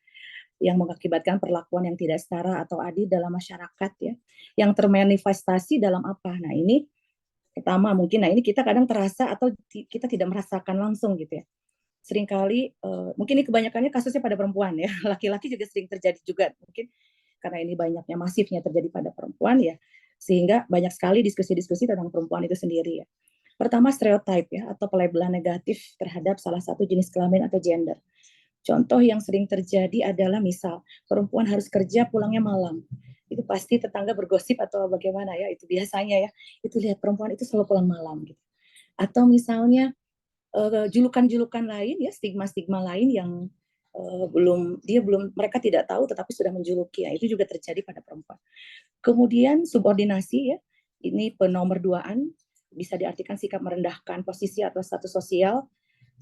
yang mengakibatkan perlakuan yang tidak setara atau adil dalam masyarakat ya, yang termanifestasi dalam apa? Nah, ini pertama mungkin, ini kita kadang terasa atau kita tidak merasakan langsung gitu ya. Seringkali mungkin ini kebanyakannya kasusnya pada perempuan ya, laki-laki juga sering terjadi juga mungkin karena ini banyaknya masifnya terjadi pada perempuan ya, sehingga banyak sekali diskusi-diskusi tentang perempuan itu sendiri ya. Pertama, stereotip ya atau pelabelan negatif terhadap salah satu jenis kelamin atau gender. Contoh yang sering terjadi adalah misal perempuan harus kerja pulangnya malam. Itu pasti tetangga bergosip atau bagaimana ya, itu biasanya ya. Itu lihat perempuan itu selalu pulang malam gitu. Atau misalnya julukan-julukan lain ya, stigma-stigma lain yang mereka tidak tahu tetapi sudah menjuluki. Ya, itu juga terjadi pada perempuan. Kemudian subordinasi ya. Ini penomorduaan, bisa diartikan sikap merendahkan posisi atau status sosial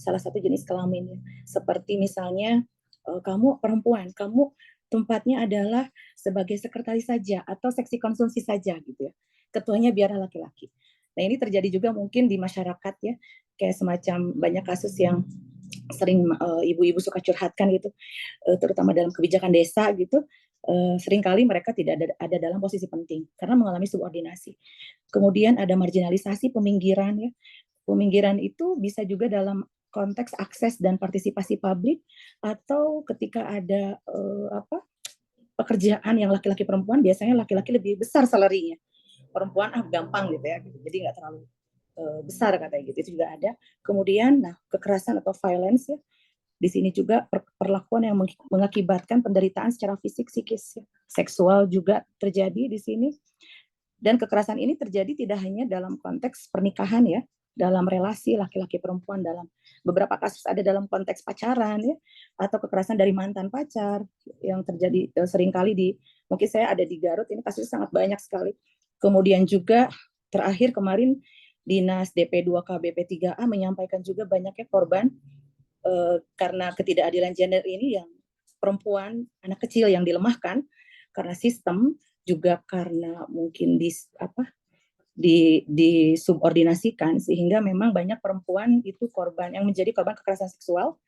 salah satu jenis kelaminnya. Seperti misalnya kamu perempuan, kamu tempatnya adalah sebagai sekretaris saja atau seksi konsumsi saja gitu ya. Ketuanya biarlah laki-laki. Nah, ini terjadi juga mungkin di masyarakat ya, kayak semacam banyak kasus yang sering ibu-ibu suka curhatkan gitu, terutama dalam kebijakan desa gitu. Seringkali mereka tidak ada dalam posisi penting karena mengalami subordinasi. Kemudian ada marginalisasi, peminggiran ya. Peminggiran itu bisa juga dalam konteks akses dan partisipasi publik atau ketika ada pekerjaan yang laki-laki perempuan, biasanya laki-laki lebih besar salary-nya, perempuan gampang gitu ya, jadi nggak terlalu besar katanya gitu, itu juga ada. Kemudian kekerasan atau violence ya, di sini juga perlakuan yang mengakibatkan penderitaan secara fisik, psikis, seksual juga terjadi di sini. Dan kekerasan ini terjadi tidak hanya dalam konteks pernikahan ya, dalam relasi laki-laki perempuan, dalam beberapa kasus ada dalam konteks pacaran ya, atau kekerasan dari mantan pacar yang terjadi seringkali mungkin saya ada di Garut, ini kasusnya sangat banyak sekali. Kemudian juga terakhir kemarin Dinas DP2K BP3A menyampaikan juga banyaknya korban karena ketidakadilan gender ini, yang perempuan, anak kecil yang dilemahkan karena sistem, juga karena mungkin disubordinasikan, sehingga memang banyak perempuan itu korban yang menjadi korban kekerasan seksual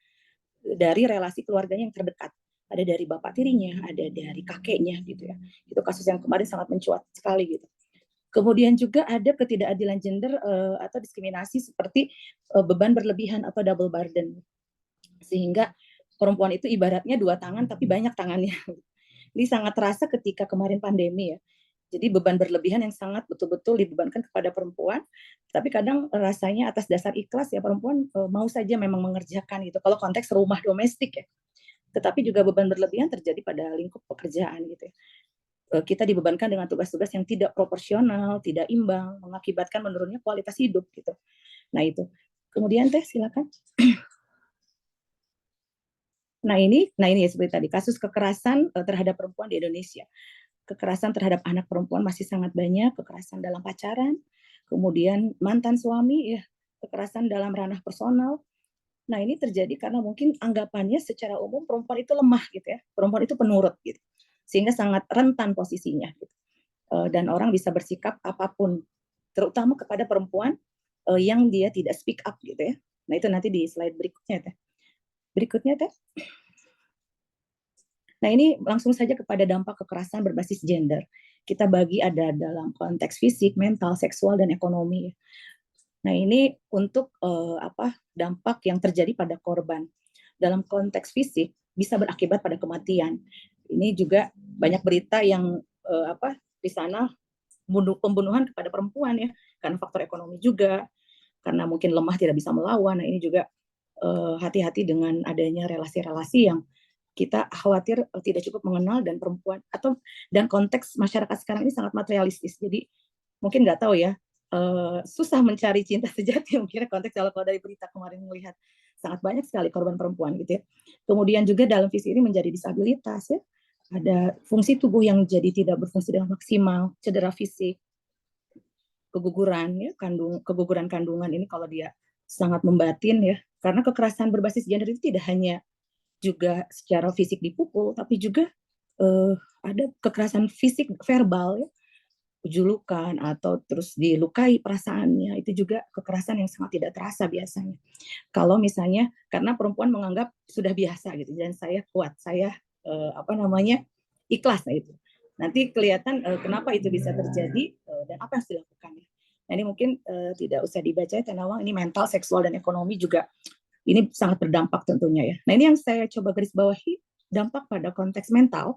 dari relasi keluarganya yang terdekat. Ada dari bapak tirinya, ada dari kakeknya gitu ya. Itu kasus yang kemarin sangat mencuat sekali gitu. Kemudian juga ada ketidakadilan gender atau diskriminasi seperti beban berlebihan atau double burden. Sehingga perempuan itu ibaratnya dua tangan tapi banyak tangannya. Ini sangat terasa ketika kemarin pandemi ya. Jadi beban berlebihan yang sangat betul-betul dibebankan kepada perempuan, tapi kadang rasanya atas dasar ikhlas ya perempuan mau saja memang mengerjakan gitu. Kalau konteks rumah domestik ya. Tetapi juga beban berlebihan terjadi pada lingkup pekerjaan gitu ya. Kita dibebankan dengan tugas-tugas yang tidak proporsional, tidak imbang, mengakibatkan menurunnya kualitas hidup gitu. Nah itu. Kemudian Teh silakan. Nah ini ya seperti tadi, kasus kekerasan terhadap perempuan di Indonesia. Kekerasan terhadap anak perempuan masih sangat banyak, kekerasan dalam pacaran, kemudian mantan suami ya, kekerasan dalam ranah personal, Nah, ini terjadi karena mungkin anggapannya secara umum perempuan itu lemah gitu ya. Perempuan itu penurut gitu. Sehingga sangat rentan posisinya gitu. Dan orang bisa bersikap apapun, terutama kepada perempuan yang dia tidak speak up gitu ya. Nah, itu nanti di slide berikutnya Teh. Berikutnya Teh. Nah, ini langsung saja kepada dampak kekerasan berbasis gender. Kita bagi ada dalam konteks fisik, mental, seksual, dan ekonomi. Nah, ini untuk dampak yang terjadi pada korban. Dalam konteks fisik bisa berakibat pada kematian. Ini juga banyak berita yang di sana pembunuhan kepada perempuan ya, karena faktor ekonomi juga, karena mungkin lemah tidak bisa melawan. Nah, ini juga hati-hati dengan adanya relasi-relasi yang kita khawatir tidak cukup mengenal dan perempuan dan konteks masyarakat sekarang ini sangat materialistis. Jadi mungkin nggak tahu ya, susah mencari cinta sejati mungkin konteks kalau dari berita kemarin melihat sangat banyak sekali korban perempuan gitu ya. Kemudian juga dalam visi ini menjadi disabilitas ya. Ada fungsi tubuh yang jadi tidak berfungsi dengan maksimal, cedera fisik, keguguran ya, keguguran kandungan ini kalau dia sangat membatin ya. Karena kekerasan berbasis gender itu tidak hanya juga secara fisik dipukul, tapi juga ada kekerasan fisik verbal ya, julukan atau terus dilukai perasaannya, itu juga kekerasan yang sangat tidak terasa biasanya. Kalau misalnya karena perempuan menganggap sudah biasa gitu, dan saya kuat, saya ikhlas, nah itu. Nanti kelihatan kenapa itu bisa terjadi dan apa yang harus dilakukan. Nah, ini mungkin tidak usah dibaca ya, Tenawang, ini mental, seksual, dan ekonomi juga ini sangat berdampak tentunya ya. Nah, ini yang saya coba garis bawahi, dampak pada konteks mental.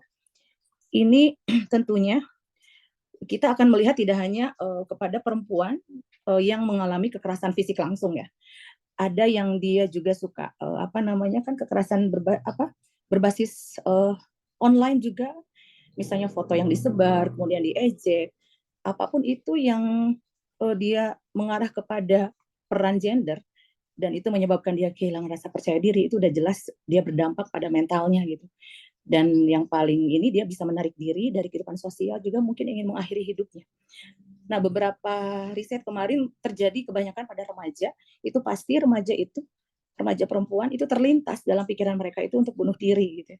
Ini tentunya kita akan melihat tidak hanya kepada perempuan yang mengalami kekerasan fisik langsung ya. Ada yang dia juga suka kan kekerasan berbasis online juga, misalnya foto yang disebar, kemudian diejek, apapun itu yang dia mengarah kepada peran gender, dan itu menyebabkan dia kehilangan rasa percaya diri, itu udah jelas dia berdampak pada mentalnya gitu. Dan yang paling ini dia bisa menarik diri dari kehidupan sosial, juga mungkin ingin mengakhiri hidupnya. Nah, beberapa riset kemarin terjadi kebanyakan pada remaja, itu pasti remaja perempuan itu terlintas dalam pikiran mereka itu untuk bunuh diri gitu.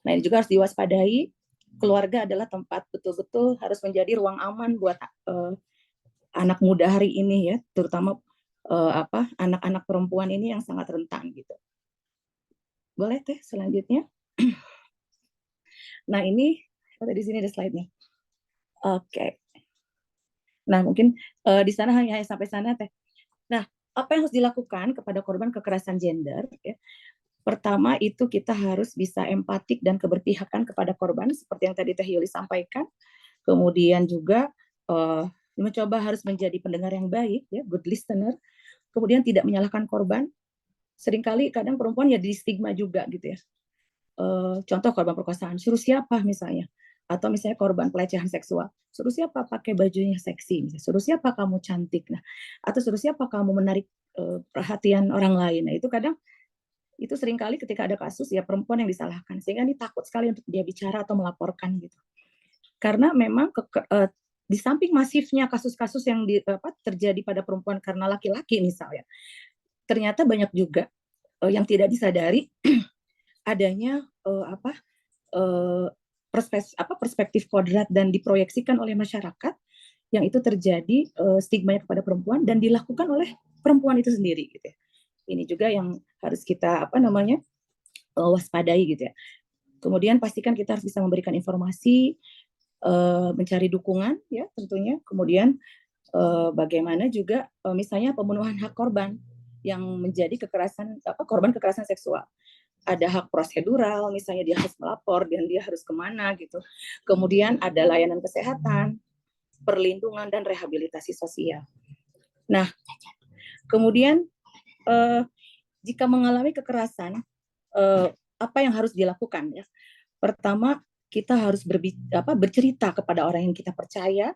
Nah, ini juga harus diwaspadai. Keluarga adalah tempat betul-betul harus menjadi ruang aman buat anak muda hari ini ya, terutama anak-anak perempuan ini yang sangat rentan gitu. Boleh Teh selanjutnya. Nah, ini di sini ada slide-nya. Oke. Nah, mungkin di sana hanya sampai sana Teh. Nah, apa yang harus dilakukan kepada korban kekerasan gender ya? Pertama itu kita harus bisa empatik dan keberpihakan kepada korban seperti yang tadi Teh Yuli sampaikan. Kemudian juga mencoba harus menjadi pendengar yang baik ya, good listener. Kemudian tidak menyalahkan korban. Seringkali kadang perempuan ya di stigma juga gitu ya. Contoh korban perkosaan, suruh siapa misalnya, atau misalnya korban pelecehan seksual, suruh siapa pakai bajunya seksi, misalnya, suruh siapa kamu cantik, nah, atau suruh siapa kamu menarik perhatian orang lain. Nah, itu kadang itu seringkali ketika ada kasus ya perempuan yang disalahkan, sehingga ini takut sekali untuk dia bicara atau melaporkan gitu. Karena memang di samping masifnya kasus-kasus yang terjadi pada perempuan karena laki-laki misalnya, ternyata banyak juga yang tidak disadari adanya perspektif kodrat dan diproyeksikan oleh masyarakat yang itu terjadi stigma kepada perempuan dan dilakukan oleh perempuan itu sendiri gitu ya. Ini juga yang harus kita waspadai gitu ya. Kemudian pastikan kita harus bisa memberikan informasi, mencari dukungan ya tentunya. Kemudian bagaimana juga misalnya pemenuhan hak korban yang menjadi korban kekerasan seksual. Ada hak prosedural, misalnya dia harus melapor dan dia harus kemana gitu. Kemudian ada layanan kesehatan, perlindungan dan rehabilitasi sosial. Nah, kemudian jika mengalami kekerasan, apa yang harus dilakukan ya? Pertama, kita harus bercerita kepada orang yang kita percaya.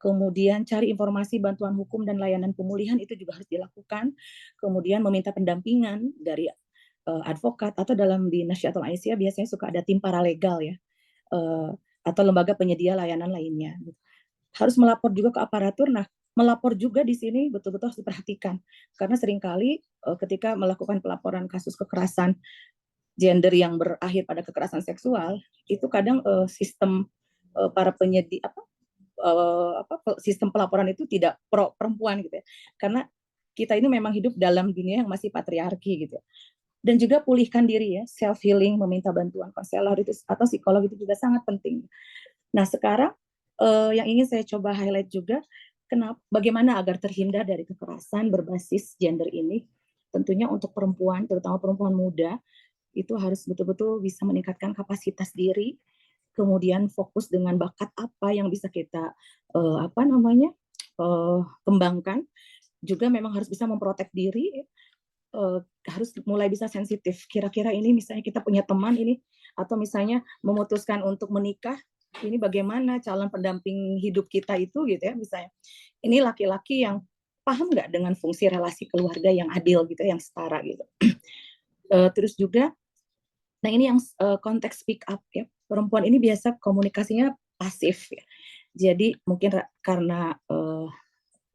Kemudian cari informasi bantuan hukum dan layanan pemulihan itu juga harus dilakukan. Kemudian meminta pendampingan dari advokat, atau dalam di Nasyatul Aisyah biasanya suka ada tim paralegal ya, atau lembaga penyedia layanan lainnya. Harus melapor juga ke aparatur. Nah, melapor juga di sini betul-betul harus diperhatikan, karena seringkali ketika melakukan pelaporan kasus kekerasan gender yang berakhir pada kekerasan seksual, itu kadang sistem para penyedia sistem pelaporan itu tidak pro perempuan gitu ya, karena kita ini memang hidup dalam dunia yang masih patriarki gitu. Dan juga pulihkan diri ya, self healing, meminta bantuan konselor itu atau psikolog itu juga sangat penting. Nah sekarang yang ingin saya coba highlight juga, bagaimana agar terhindar dari kekerasan berbasis gender ini. Tentunya untuk perempuan, terutama perempuan muda, itu harus betul-betul bisa meningkatkan kapasitas diri, kemudian fokus dengan bakat apa yang bisa kita kembangkan. Juga memang harus bisa memprotek diri, harus mulai bisa sensitif. Kira-kira ini misalnya kita punya teman ini, atau misalnya memutuskan untuk menikah, ini bagaimana calon pendamping hidup kita itu gitu ya, misalnya. Ini laki-laki yang paham nggak dengan fungsi relasi keluarga yang adil gitu, yang setara gitu. Terus juga, nah ini yang konteks speak up ya. Perempuan ini biasa komunikasinya pasif ya. Jadi mungkin karena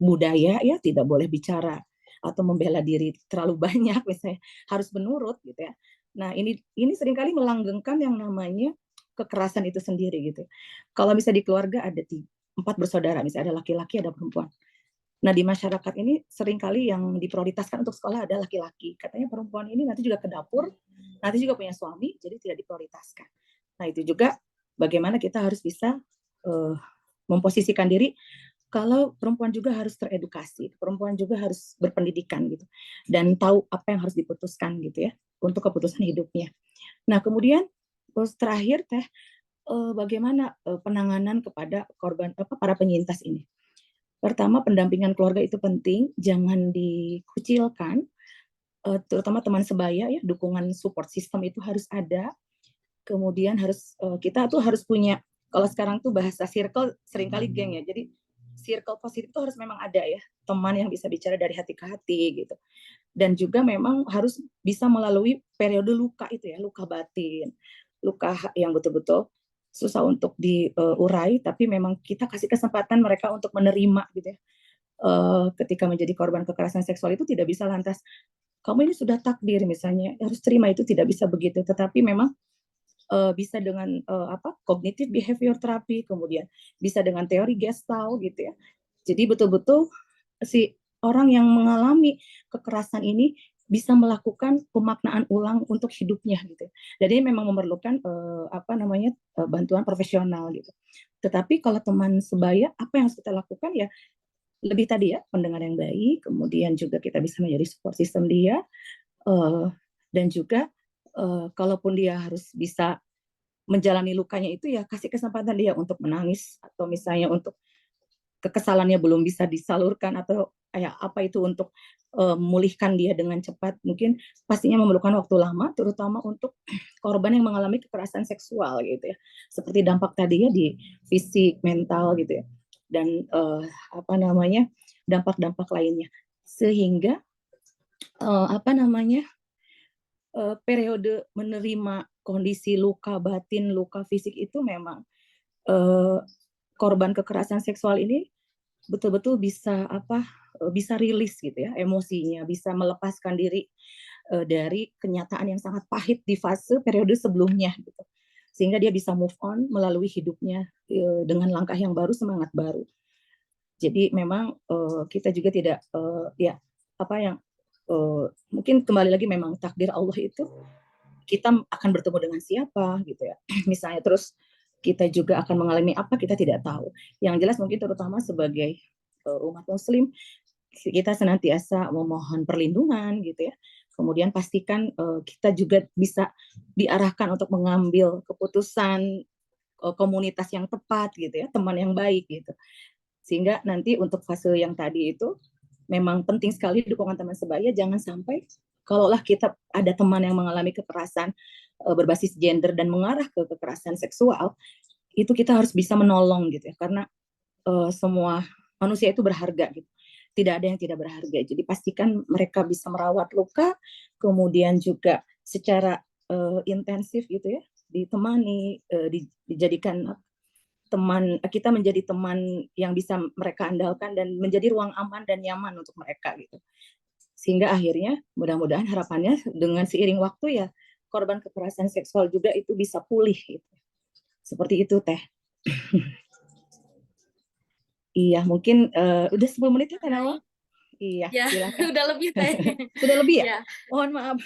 budaya ya tidak boleh bicara atau membela diri terlalu banyak misalnya, harus menurut gitu ya. Nah ini seringkali melanggengkan yang namanya kekerasan itu sendiri gitu. Kalau misalnya di keluarga ada 4 bersaudara, misalnya ada laki-laki ada perempuan. Nah di masyarakat ini seringkali yang diprioritaskan untuk sekolah ada laki-laki. Katanya perempuan ini nanti juga ke dapur, nanti juga punya suami, jadi tidak diprioritaskan. Nah itu juga bagaimana kita harus bisa memposisikan diri. Kalau perempuan juga harus teredukasi, perempuan juga harus berpendidikan gitu, dan tahu apa yang harus diputuskan gitu ya untuk keputusan hidupnya. Nah kemudian terakhir bagaimana penanganan kepada korban para penyintas ini. Pertama, pendampingan keluarga itu penting, jangan dikucilkan, terutama teman sebaya ya, dukungan support system itu harus ada. Kemudian kita tuh harus punya, kalau sekarang tuh bahasa circle seringkali geng ya, jadi circle positif itu harus memang ada ya, teman yang bisa bicara dari hati ke hati gitu. Dan juga memang harus bisa melalui periode luka itu ya, luka batin, luka yang betul-betul susah untuk diurai, tapi memang kita kasih kesempatan mereka untuk menerima gitu ya. Ketika menjadi korban kekerasan seksual itu tidak bisa lantas, kamu ini sudah takdir misalnya, harus terima, itu tidak bisa begitu, tetapi memang bisa dengan cognitive behavior therapy, kemudian bisa dengan teori Gestalt gitu ya. Jadi betul-betul si orang yang mengalami kekerasan ini bisa melakukan pemaknaan ulang untuk hidupnya gitu. Jadi memang memerlukan bantuan profesional gitu. Tetapi kalau teman sebaya, apa yang harus kita lakukan ya lebih tadi ya, pendengar yang baik, kemudian juga kita bisa menjadi support system dia, dan juga kalaupun dia harus bisa menjalani lukanya itu ya kasih kesempatan dia untuk menangis, atau misalnya untuk kekesalannya belum bisa disalurkan atau kayak apa itu untuk memulihkan dia dengan cepat, mungkin pastinya memerlukan waktu lama, terutama untuk korban yang mengalami kekerasan seksual gitu ya, seperti dampak tadi ya di fisik, mental gitu ya, dan dampak-dampak lainnya, sehingga periode menerima kondisi luka batin, luka fisik itu memang korban kekerasan seksual ini betul-betul bisa rilis gitu ya emosinya, bisa melepaskan diri dari kenyataan yang sangat pahit di fase periode sebelumnya gitu, sehingga dia bisa move on melalui hidupnya dengan langkah yang baru, semangat baru. Jadi memang kita juga tidak mungkin kembali lagi memang takdir Allah itu kita akan bertemu dengan siapa gitu ya. Misalnya terus kita juga akan mengalami apa, kita tidak tahu. Yang jelas mungkin terutama sebagai umat muslim, kita senantiasa memohon perlindungan gitu ya. Kemudian pastikan kita juga bisa diarahkan untuk mengambil keputusan komunitas yang tepat gitu ya, teman yang baik gitu. Sehingga nanti untuk fase yang tadi itu memang penting sekali dukungan teman sebaya. Jangan sampai kalaulah kita ada teman yang mengalami kekerasan berbasis gender dan mengarah ke kekerasan seksual, itu kita harus bisa menolong gitu ya, karena semua manusia itu berharga gitu. Tidak ada yang tidak berharga. Jadi pastikan mereka bisa merawat luka, kemudian juga secara intensif gitu ya, ditemani, dijadikan teman, kita menjadi teman yang bisa mereka andalkan dan menjadi ruang aman dan nyaman untuk mereka gitu. Sehingga akhirnya mudah-mudahan harapannya dengan seiring waktu ya korban kekerasan seksual juga itu bisa pulih gitu. Seperti itu Teh. Iya, mungkin udah 10 menit ya Teh Nawang? Iya, Ya, silakan. udah lebih Teh. Sudah lebih ya? Ya, Mohon maaf.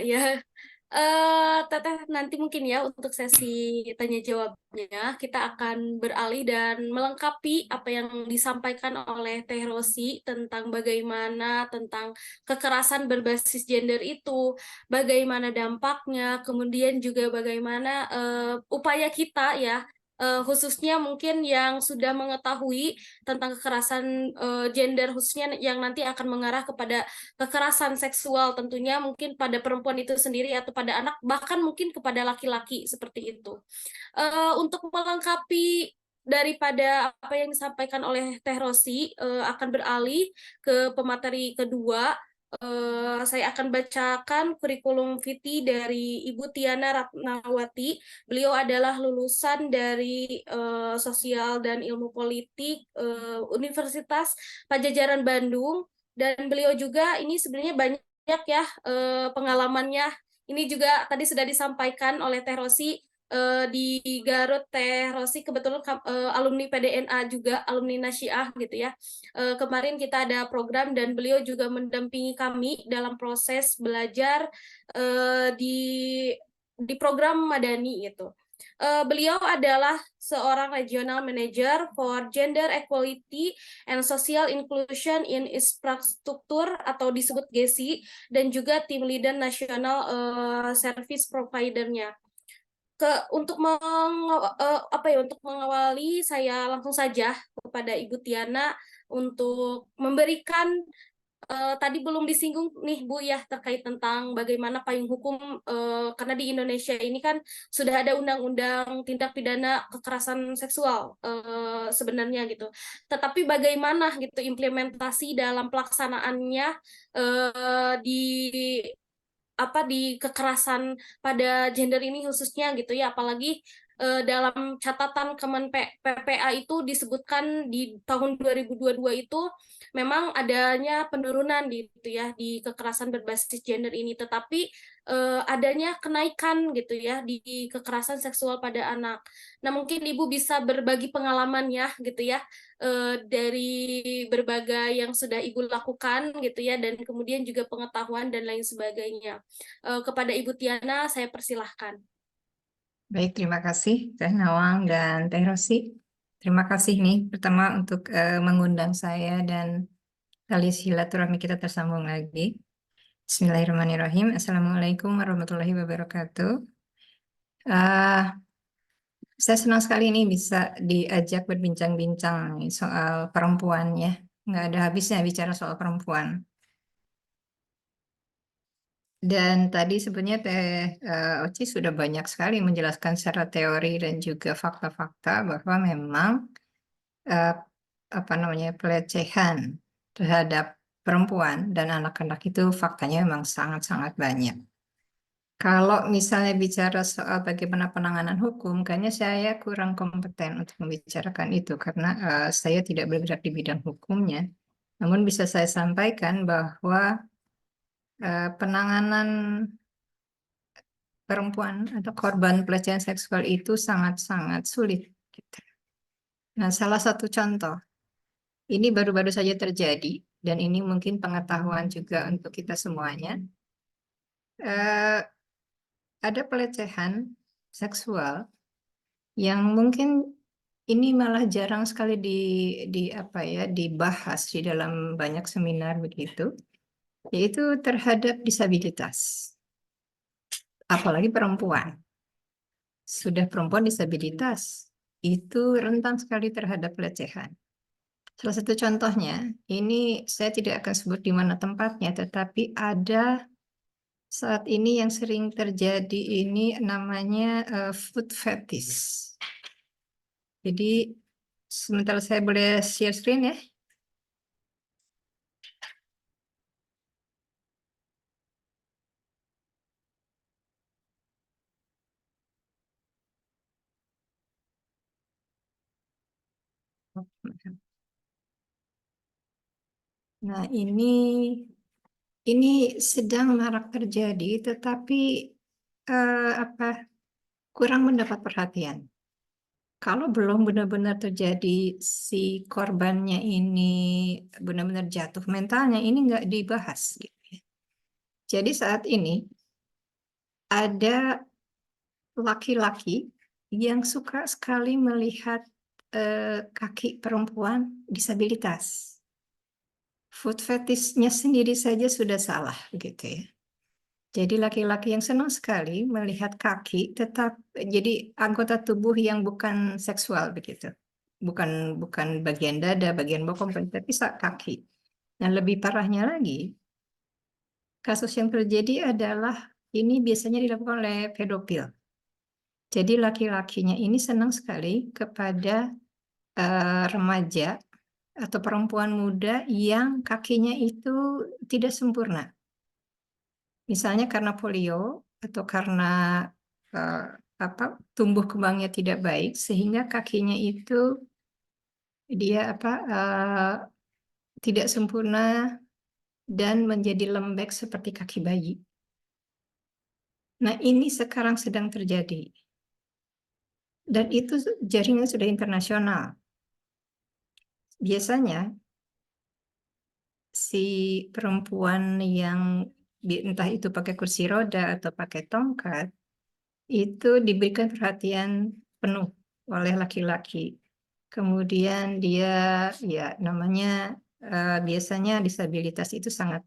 ya. Teteh nanti mungkin ya untuk sesi tanya jawabnya kita akan beralih dan melengkapi apa yang disampaikan oleh Teh Rosi tentang bagaimana tentang kekerasan berbasis gender itu, bagaimana dampaknya, kemudian juga bagaimana upaya kita ya, khususnya mungkin yang sudah mengetahui tentang kekerasan gender khususnya yang nanti akan mengarah kepada kekerasan seksual tentunya mungkin pada perempuan itu sendiri atau pada anak bahkan mungkin kepada laki-laki seperti itu. Untuk melengkapi daripada apa yang disampaikan oleh Teh Rosi akan beralih ke pemateri kedua. Saya akan bacakan kurikulum vitae dari Ibu Tiana Ratnawati. Beliau adalah lulusan dari Sosial dan Ilmu Politik Universitas Pajajaran Bandung dan beliau juga ini sebenarnya banyak ya pengalamannya. Ini juga tadi sudah disampaikan oleh Teh Rosi di Garut. Teh Rosi kebetulan alumni PDNA juga, alumni Nasyiah gitu ya. Kemarin kita ada program dan beliau juga mendampingi kami dalam proses belajar di program Madani itu. Beliau adalah seorang regional manager for gender equality and social inclusion in infrastructure atau disebut GESI dan juga tim leader nasional service providernya. Untuk untuk mengawali saya langsung saja kepada Ibu Tiana untuk memberikan tadi belum disinggung nih Bu ya terkait tentang bagaimana payung hukum karena di Indonesia ini kan sudah ada undang-undang tindak pidana kekerasan seksual sebenarnya gitu. Tetapi bagaimana gitu implementasi dalam pelaksanaannya di kekerasan pada gender ini khususnya gitu ya, apalagi dalam catatan PPA itu disebutkan di tahun 2022 itu memang adanya penurunan gitu ya di kekerasan berbasis gender ini, tetapi adanya kenaikan gitu ya di kekerasan seksual pada anak. Nah, mungkin Ibu bisa berbagi pengalaman ya gitu ya dari berbagai yang sudah Ibu lakukan gitu ya dan kemudian juga pengetahuan dan lain sebagainya. Kepada Ibu Tiana saya persilahkan. Baik, terima kasih Teh Nawang dan Teh Rosi. Terima kasih nih pertama untuk mengundang saya dan tali silaturahmi kita tersambung lagi. Bismillahirrahmanirrahim. Assalamualaikum warahmatullahi wabarakatuh. Saya senang sekali ini bisa diajak berbincang-bincang nih soal perempuan ya. Nggak ada habisnya bicara soal perempuan. Dan tadi sebenarnya Teh Oci sudah banyak sekali menjelaskan secara teori dan juga fakta-fakta bahwa memang eh, pelecehan terhadap perempuan dan anak-anak itu faktanya memang sangat-sangat banyak. Kalau misalnya bicara soal bagaimana penanganan hukum, kayaknya saya kurang kompeten untuk membicarakan itu karena saya tidak bergerak di bidang hukumnya. Namun bisa saya sampaikan bahwa penanganan perempuan atau korban pelecehan seksual itu sangat-sangat sulit, gitu. Nah, salah satu contoh, ini baru-baru saja terjadi, dan ini mungkin pengetahuan juga untuk kita semuanya. Ada pelecehan seksual yang mungkin ini malah jarang sekali dibahas di dalam banyak seminar begitu, yaitu terhadap disabilitas, apalagi perempuan. Sudah perempuan disabilitas, itu rentan sekali terhadap pelecehan. Salah satu contohnya, ini saya tidak akan sebut di mana tempatnya, tetapi ada saat ini yang sering terjadi ini namanya food fetish. Jadi, sebentar saya boleh share screen ya. Nah, ini sedang marak terjadi, tetapi kurang mendapat perhatian. Kalau belum benar-benar terjadi si korbannya ini benar-benar jatuh mentalnya, ini nggak dibahas. Gitu ya. Jadi saat ini ada laki-laki yang suka sekali melihat kaki perempuan disabilitas. Food fetishnya sendiri saja sudah salah, begitu ya. Jadi laki-laki yang senang sekali melihat kaki, tetap jadi anggota tubuh yang bukan seksual begitu, bukan bagian dada, bagian bokong, tapi kaki. Nah, lebih parahnya lagi, kasus yang terjadi adalah ini biasanya dilakukan oleh pedofil. Jadi laki-lakinya ini senang sekali kepada remaja atau perempuan muda yang kakinya itu tidak sempurna. Misalnya karena polio atau karena tumbuh kembangnya tidak baik sehingga kakinya itu dia tidak sempurna dan menjadi lembek seperti kaki bayi. Nah, ini sekarang sedang terjadi. Dan itu jaringan sudah internasional. Biasanya si perempuan yang entah itu pakai kursi roda atau pakai tongkat, itu diberikan perhatian penuh oleh laki-laki. Kemudian dia ya namanya biasanya disabilitas itu sangat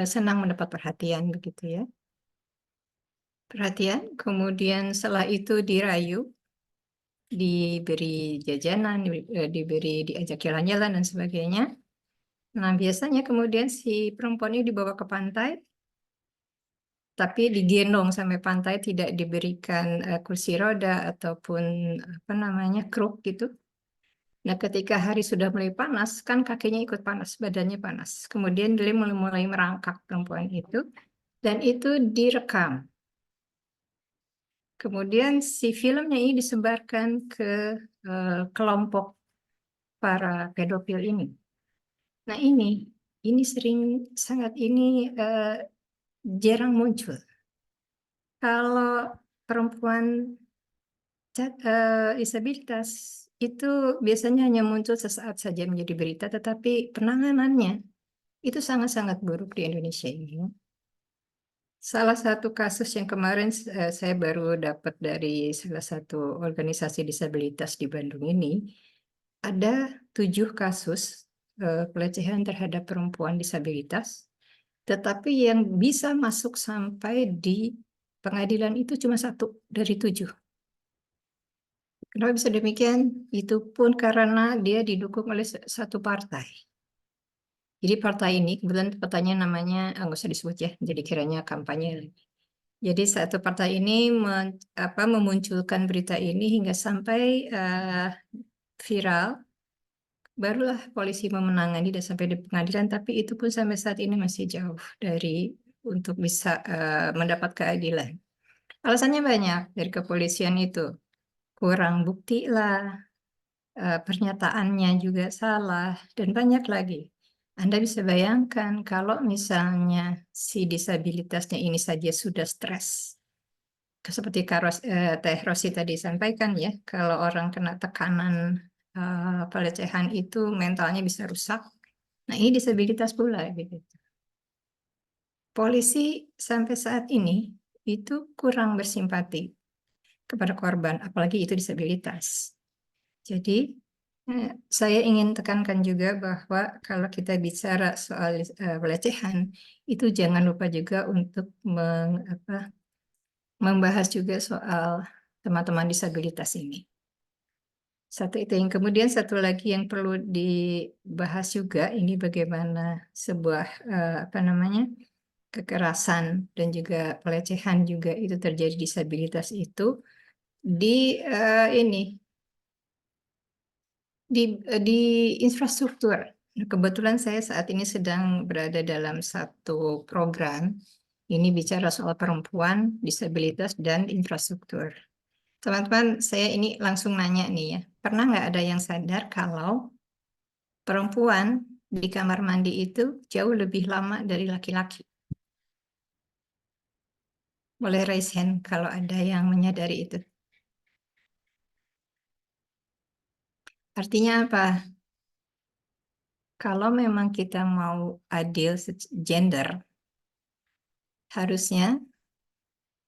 senang mendapat perhatian begitu ya. Perhatian, kemudian setelah itu dirayu, diberi jajanan, diajak jalan-jalan dan sebagainya. Nah, biasanya kemudian si perempuan ini dibawa ke pantai, tapi digendong sampai pantai, tidak diberikan kursi roda ataupun kruk gitu. Nah, ketika hari sudah mulai panas, kan kakinya ikut panas, badannya panas. Kemudian dia mulai merangkak perempuan itu, dan itu direkam. Kemudian si filmnya ini disebarkan ke kelompok para pedofil ini. Nah, ini jarang muncul. Kalau perempuan disabilitas itu biasanya hanya muncul sesaat saja menjadi berita, tetapi penanganannya itu sangat-sangat buruk di Indonesia ini. Salah satu kasus yang kemarin saya baru dapat dari salah satu organisasi disabilitas di Bandung ini, ada 7 kasus pelecehan terhadap perempuan disabilitas, tetapi yang bisa masuk sampai di pengadilan itu cuma 1 dari 7. Kenapa bisa demikian? Itu pun karena dia didukung oleh satu partai. Jadi partai ini, kebetulan partainya namanya, nggak usah disebut ya, jadi kiranya kampanye. Jadi satu partai ini memunculkan berita ini hingga sampai viral, barulah polisi memenangani dan sampai di pengadilan, tapi itu pun sampai saat ini masih jauh dari untuk bisa mendapat keadilan. Alasannya banyak dari kepolisian itu, kurang bukti lah, pernyataannya juga salah, dan banyak lagi. Anda bisa bayangkan kalau misalnya si disabilitasnya ini saja sudah stres, seperti Teh Rosi tadi sampaikan ya, kalau orang kena tekanan pelecehan itu mentalnya bisa rusak. Nah, ini disabilitas pula gitu. Polisi sampai saat ini itu kurang bersimpati kepada korban, apalagi itu disabilitas. Jadi saya ingin tekankan juga bahwa kalau kita bicara soal pelecehan, itu jangan lupa juga untuk membahas juga soal teman-teman disabilitas ini. Satu itu, yang kemudian satu lagi yang perlu dibahas juga, ini bagaimana sebuah kekerasan dan juga pelecehan juga itu terjadi disabilitas itu di infrastruktur. Kebetulan saya saat ini sedang berada dalam satu program, ini bicara soal perempuan, disabilitas, dan infrastruktur. Teman-teman, saya ini langsung nanya nih ya. Pernah nggak ada yang sadar kalau perempuan di kamar mandi itu jauh lebih lama dari laki-laki? Boleh raise hand kalau ada yang menyadari itu. Artinya apa? Kalau memang kita mau adil gender, harusnya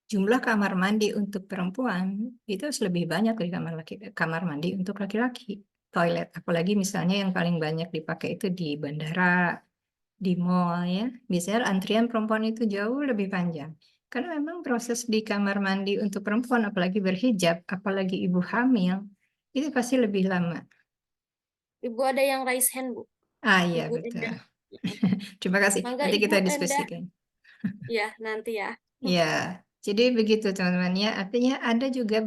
jumlah kamar mandi untuk perempuan itu harus lebih banyak dari kamar mandi untuk laki-laki. Toilet, apalagi misalnya yang paling banyak dipakai itu di bandara, di mall ya. Biasanya antrian perempuan itu jauh lebih panjang. Karena memang proses di kamar mandi untuk perempuan, apalagi berhijab, apalagi ibu hamil, itu pasti lebih lama. Ibu ada yang raise hand, Bu. Ah iya, Ibu betul. Enda. Terima kasih. Mangga Nanti Ibu kita Enda. diskusikan. Ya, nanti ya. Ya, jadi begitu teman-teman ya. Artinya ada juga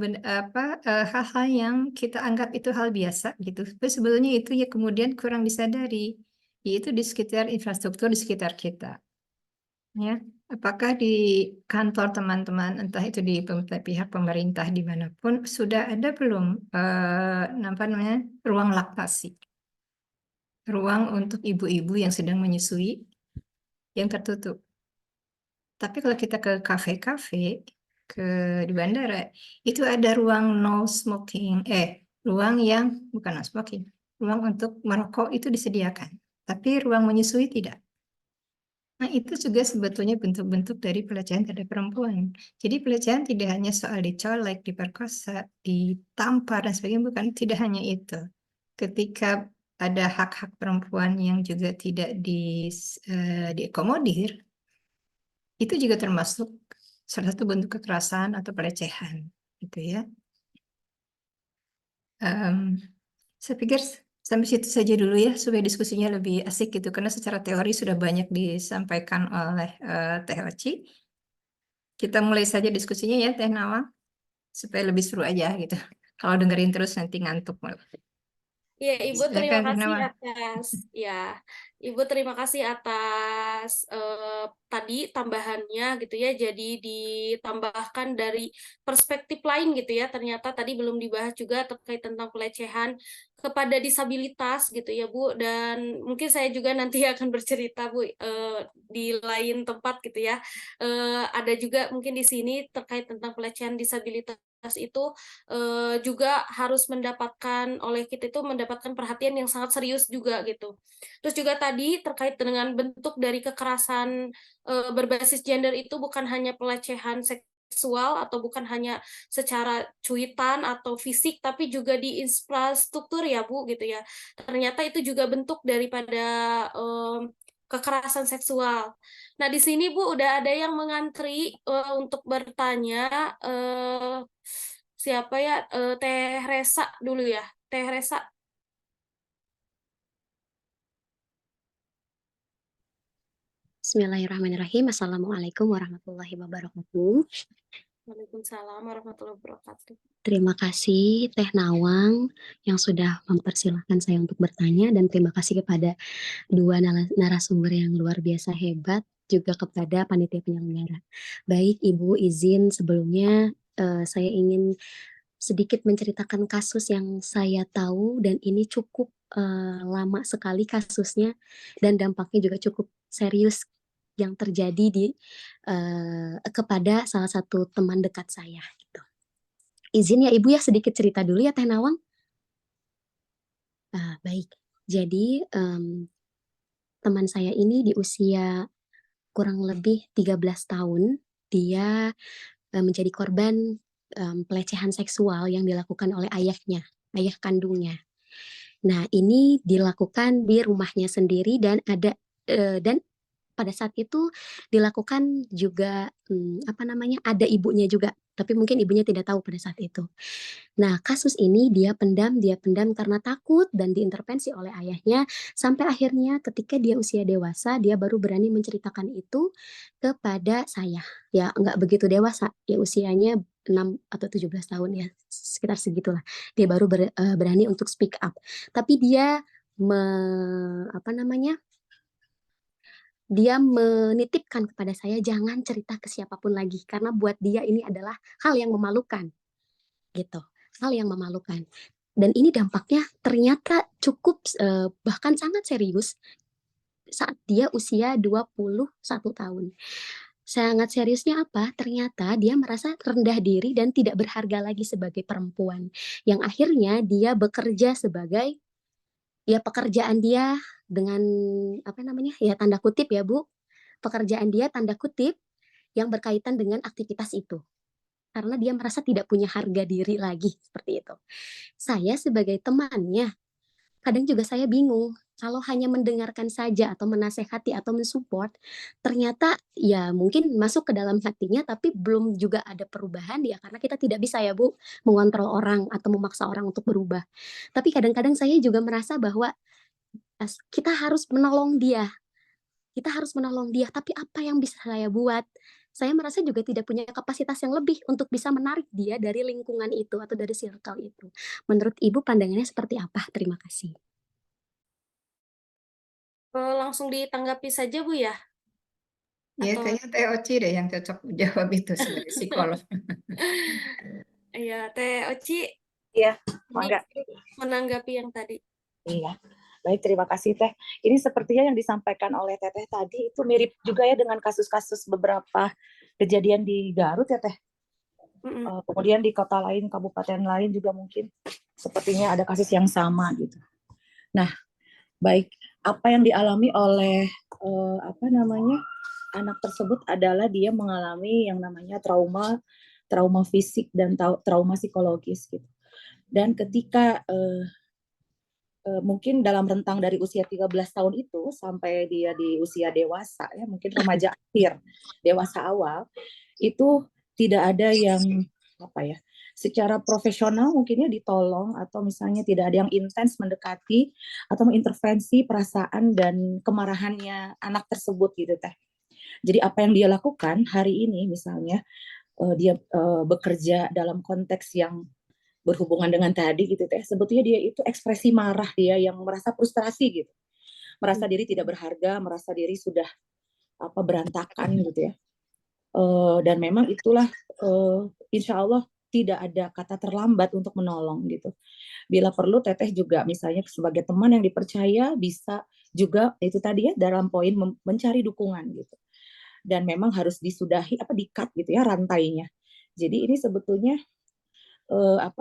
hal-hal yang kita anggap itu hal biasa gitu. Tapi sebetulnya itu ya kemudian kurang disadari. Yaitu di sekitar infrastruktur di sekitar kita. Ya, apakah di kantor teman-teman, entah itu di pihak pemerintah dimanapun, sudah ada belum ruang laktasi, ruang untuk ibu-ibu yang sedang menyusui yang tertutup. Tapi kalau kita ke kafe-kafe, di bandara, itu ada ruang no smoking, ruang yang bukan no smoking, ruang untuk merokok itu disediakan, tapi ruang menyusui tidak. Nah, itu juga sebetulnya bentuk-bentuk dari pelecehan terhadap perempuan. Jadi pelecehan tidak hanya soal dicolek, diperkosa, ditampar, dan sebagainya, bukan, tidak hanya itu. Ketika ada hak-hak perempuan yang juga tidak diakomodir, itu juga termasuk salah satu bentuk kekerasan atau pelecehan, gitu ya. Saya pikir sampai situ saja dulu ya, supaya diskusinya lebih asik gitu, karena secara teori sudah banyak disampaikan oleh Teh Oci. Kita mulai saja diskusinya ya, Teh Nawang, supaya lebih seru aja gitu. Kalau dengerin terus nanti ngantuk malah. Iya, Ibu terima Silakan, Teh kasih Nawang. atas Ibu terima kasih atas tadi tambahannya gitu ya. Jadi ditambahkan dari perspektif lain gitu ya. Ternyata tadi belum dibahas juga terkait tentang pelecehan kepada disabilitas gitu ya, Bu. Dan mungkin saya juga nanti akan bercerita, Bu, di lain tempat gitu ya. Ada juga mungkin di sini terkait tentang pelecehan disabilitas itu juga harus mendapatkan oleh kita itu mendapatkan perhatian yang sangat serius juga gitu. Terus juga tadi terkait dengan bentuk dari kekerasan berbasis gender itu bukan hanya pelecehan seksual atau bukan hanya secara cuitan atau fisik tapi juga di infrastruktur ya Bu gitu ya. Ternyata itu juga bentuk daripada kekerasan seksual. Nah, di sini Bu udah ada yang mengantri untuk bertanya. Siapa ya? Teh Resa dulu ya. Teh Resa. Bismillahirrahmanirrahim. Assalamualaikum warahmatullahi wabarakatuh. Waalaikumsalam warahmatullahi wabarakatuh. Terima kasih Teh Nawang yang sudah mempersilahkan saya untuk bertanya, dan terima kasih kepada dua narasumber yang luar biasa hebat, juga kepada panitia penyelenggara. Baik, Ibu izin sebelumnya saya ingin sedikit menceritakan kasus yang saya tahu, dan ini cukup lama sekali kasusnya dan dampaknya juga cukup serius yang terjadi kepada salah satu teman dekat saya gitu. Izin ya Ibu ya sedikit cerita dulu ya Teh Nawang. Baik, jadi teman saya ini di usia kurang lebih 13 tahun, dia menjadi korban pelecehan seksual yang dilakukan oleh ayahnya, ayah kandungnya. Nah, ini dilakukan di rumahnya sendiri dan dan pada saat itu dilakukan juga ada ibunya juga, tapi mungkin ibunya tidak tahu pada saat itu. Nah, kasus ini dia pendam karena takut dan diintervensi oleh ayahnya, sampai akhirnya ketika dia usia dewasa, dia baru berani menceritakan itu kepada saya. Ya, nggak begitu dewasa, ya usianya 6 atau 17 tahun ya, sekitar segitulah. Dia baru berani untuk speak up. Tapi dia dia menitipkan kepada saya jangan cerita ke siapapun lagi, karena buat dia ini adalah hal yang memalukan. gitu. Hal yang memalukan. Dan ini dampaknya ternyata cukup bahkan sangat serius saat dia usia 21 tahun. Sangat seriusnya apa? Ternyata dia merasa rendah diri dan tidak berharga lagi sebagai perempuan. Yang akhirnya dia bekerja sebagai ya pekerjaan dia dengan apa namanya? Ya tanda kutip ya, Bu. Pekerjaan dia tanda kutip yang berkaitan dengan aktivitas itu. Karena dia merasa tidak punya harga diri lagi seperti itu. Saya sebagai temannya kadang juga saya bingung, kalau hanya mendengarkan saja atau menasehati atau mensupport, ternyata ya mungkin masuk ke dalam hatinya tapi belum juga ada perubahan ya karena kita tidak bisa ya Bu, mengontrol orang atau memaksa orang untuk berubah. Tapi kadang-kadang saya juga merasa bahwa kita harus menolong dia, tapi apa yang bisa saya buat? Saya merasa juga tidak punya kapasitas yang lebih untuk bisa menarik dia dari lingkungan itu atau dari circle itu. Menurut Ibu pandangannya seperti apa? Terima kasih. Langsung ditanggapi saja Bu ya? Ya, Atau kayaknya Teh Oci deh yang cocok jawab itu sebagai psikolog. ya Teh Oci Iya, ini Mangga. menanggapi yang tadi. Iya. Baik, terima kasih Teh. Ini sepertinya yang disampaikan oleh Teteh tadi itu mirip juga ya dengan kasus-kasus beberapa kejadian di Garut ya Teh. Kemudian di kota lain, kabupaten lain juga mungkin sepertinya ada kasus yang sama gitu. Nah, baik apa yang dialami oleh anak tersebut adalah dia mengalami yang namanya trauma fisik dan trauma psikologis gitu. Dan ketika mungkin dalam rentang dari usia 13 tahun itu sampai dia di usia dewasa ya, mungkin remaja akhir, dewasa awal, itu tidak ada yang secara profesional mungkinnya ditolong atau misalnya tidak ada yang intens mendekati atau mengintervensi perasaan dan kemarahannya anak tersebut gitu Teh. Jadi apa yang dia lakukan hari ini misalnya dia bekerja dalam konteks yang berhubungan dengan tadi gitu Teh, sebetulnya dia itu ekspresi marah dia yang merasa frustrasi gitu, merasa diri tidak berharga, merasa diri sudah berantakan gitu ya. Dan memang itulah insya Allah tidak ada kata terlambat untuk menolong gitu. Bila perlu Teteh juga misalnya sebagai teman yang dipercaya bisa juga itu tadi ya dalam poin mencari dukungan gitu. Dan memang harus disudahi di-cut gitu ya rantainya. Jadi ini sebetulnya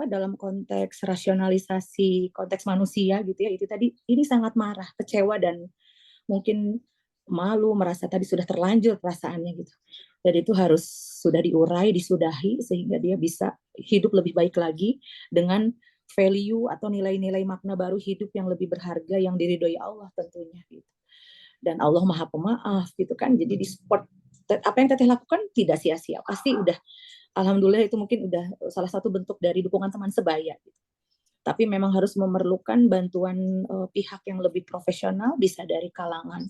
dalam konteks rasionalisasi konteks manusia gitu ya itu tadi ini sangat marah, kecewa dan mungkin malu, merasa tadi sudah terlanjur perasaannya gitu. Dan itu harus sudah diurai, disudahi sehingga dia bisa hidup lebih baik lagi dengan value atau nilai-nilai makna baru hidup yang lebih berharga yang diridhoi Allah tentunya gitu. Dan Allah Maha Pemaaf gitu kan. Jadi di support apa yang Teteh lakukan tidak sia-sia. Pasti udah alhamdulillah itu mungkin udah salah satu bentuk dari dukungan teman sebaya gitu. Tapi memang harus memerlukan bantuan pihak yang lebih profesional, bisa dari kalangan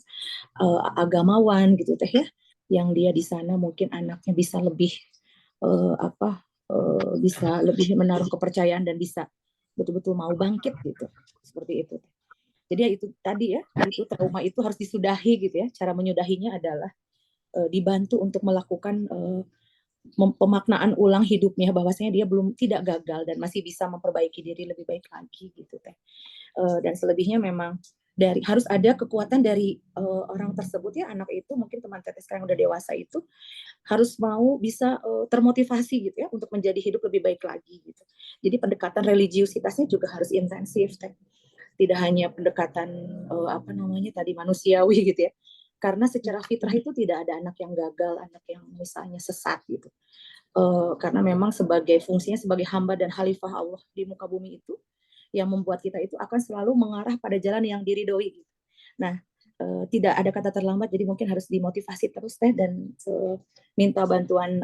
agamawan gitu Teh ya, yang dia di sana mungkin anaknya bisa lebih bisa lebih menaruh kepercayaan dan bisa betul-betul mau bangkit gitu, seperti itu. Jadi ya itu tadi ya, itu trauma itu harus disudahi gitu ya. Cara menyudahinya adalah dibantu untuk melakukan pemaknaan ulang hidupnya, bahwasanya dia tidak gagal dan masih bisa memperbaiki diri lebih baik lagi gitu Teh. Dan selebihnya memang harus ada kekuatan dari orang tersebut ya, anak itu mungkin teman Teteh sekarang udah dewasa itu harus mau bisa termotivasi gitu ya untuk menjadi hidup lebih baik lagi gitu. Jadi pendekatan religiusitasnya juga harus intensif Teh. Tidak hanya pendekatan tadi manusiawi gitu ya. Karena secara fitrah itu tidak ada anak yang gagal, anak yang misalnya sesat gitu. Karena memang sebagai fungsinya sebagai hamba dan khalifah Allah di muka bumi itu, yang membuat kita itu akan selalu mengarah pada jalan yang diridhoi. Gitu. Nah, tidak ada kata terlambat, jadi mungkin harus dimotivasi terus Teh dan minta bantuan